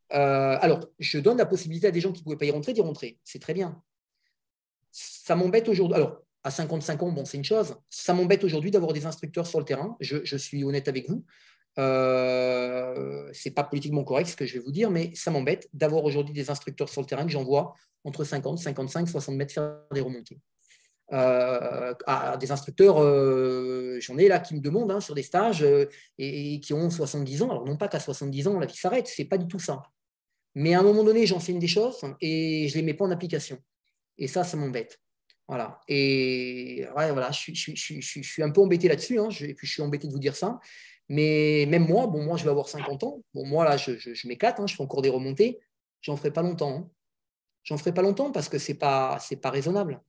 Alors, je donne la possibilité à des gens qui ne pouvaient pas y rentrer d'y rentrer. C'est très bien. Ça m'embête aujourd'hui. Alors, à 55 ans, bon, c'est une chose. Ça m'embête aujourd'hui d'avoir des instructeurs sur le terrain. Je suis honnête avec vous. Ce n'est pas politiquement correct ce que je vais vous dire, mais ça m'embête d'avoir aujourd'hui des instructeurs sur le terrain que j'envoie entre 50, 55, 60 mètres faire des remontées. À des instructeurs, j'en ai là qui me demandent sur des stages et qui ont 70 ans. Alors, non pas qu'à 70 ans, la vie s'arrête, ce n'est pas du tout ça. Mais à un moment donné, j'enseigne des choses et je ne les mets pas en application. Et ça m'embête. Voilà. Et ouais, voilà, je suis un peu embêté là-dessus. Et puis, je suis embêté de vous dire ça. Mais même moi, moi, je vais avoir 50 ans. Bon, moi, là, je m'éclate. Je fais encore des remontées. J'en ferai pas longtemps. J'en ferai pas longtemps parce que c'est pas raisonnable.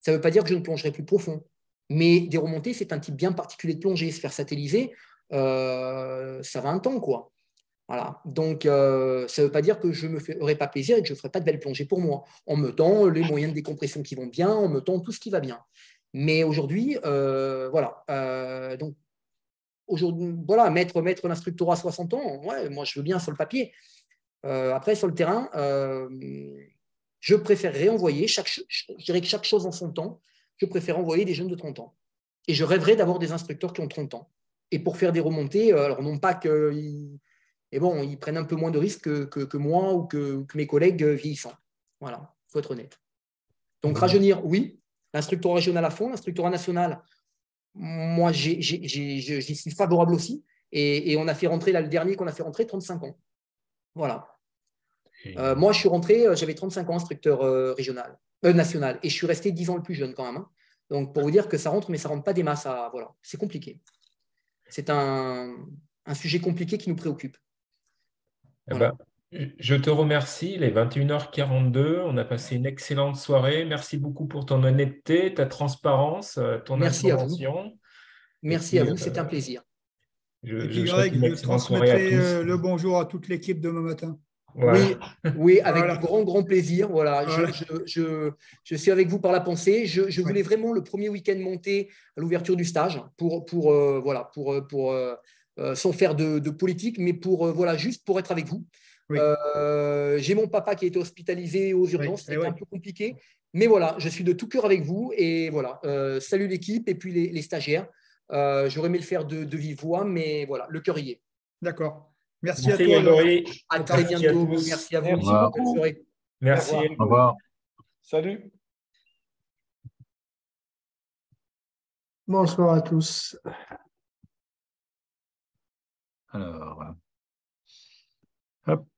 Ça ne veut pas dire que je ne plongerai plus profond. Mais des remontées, c'est un type bien particulier de plongée. Se faire satelliser, ça va un temps, quoi. Voilà. Donc, ça ne veut pas dire que je ne me ferai pas plaisir et que je ne ferai pas de belles plongées pour moi. En me tend les moyens de décompression qui vont bien, en me tend tout ce qui va bien. Mais aujourd'hui, voilà. Donc, aujourd'hui, voilà, mettre l'instructeur à 60 ans, ouais, moi, je veux bien sur le papier. Après, sur le terrain, je préférerais envoyer, je dirais que chaque chose en son temps, je préfère envoyer des jeunes de 30 ans. Et je rêverais d'avoir des instructeurs qui ont 30 ans. Et pour faire des remontées, alors non pas qu'ils ils prennent un peu moins de risques que moi ou que mes collègues vieillissants. Voilà, il faut être honnête. Donc, rajeunir, oui. L'instructeur régional à fond, l'instructeur national, moi, j'y suis favorable aussi. Et on a fait rentrer, là, le dernier qu'on a fait rentrer, 35 ans. Voilà. Moi, je suis rentré, j'avais 35 ans, instructeur national. Et je suis resté 10 ans le plus jeune quand même. Donc, pour vous dire que ça rentre, mais ça ne rentre pas des masses. Voilà. C'est compliqué. C'est un sujet compliqué qui nous préoccupe. Voilà. Je te remercie. Il est 21h42. On a passé une excellente soirée. Merci beaucoup pour ton honnêteté, ta transparence, ton information. Merci à vous. C'est un plaisir. Et puis, Greg, je transmettrai le bonjour à toute l'équipe demain matin. Voilà. Oui, avec grand plaisir. Voilà. Je suis avec vous par la pensée. Je voulais vraiment le premier week-end monter à l'ouverture du stage sans faire de politique, mais juste pour être avec vous. Oui. J'ai mon papa qui a été hospitalisé aux urgences, c'était un peu compliqué. Mais voilà, je suis de tout cœur avec vous. Et voilà, salut l'équipe et puis les stagiaires. J'aurais aimé le faire de vive voix, mais voilà, le cœur y est. D'accord. Merci à toi. À très bientôt. Merci à vous. Merci beaucoup. Merci. Au revoir. Salut. Bonsoir à tous. Alors, hop.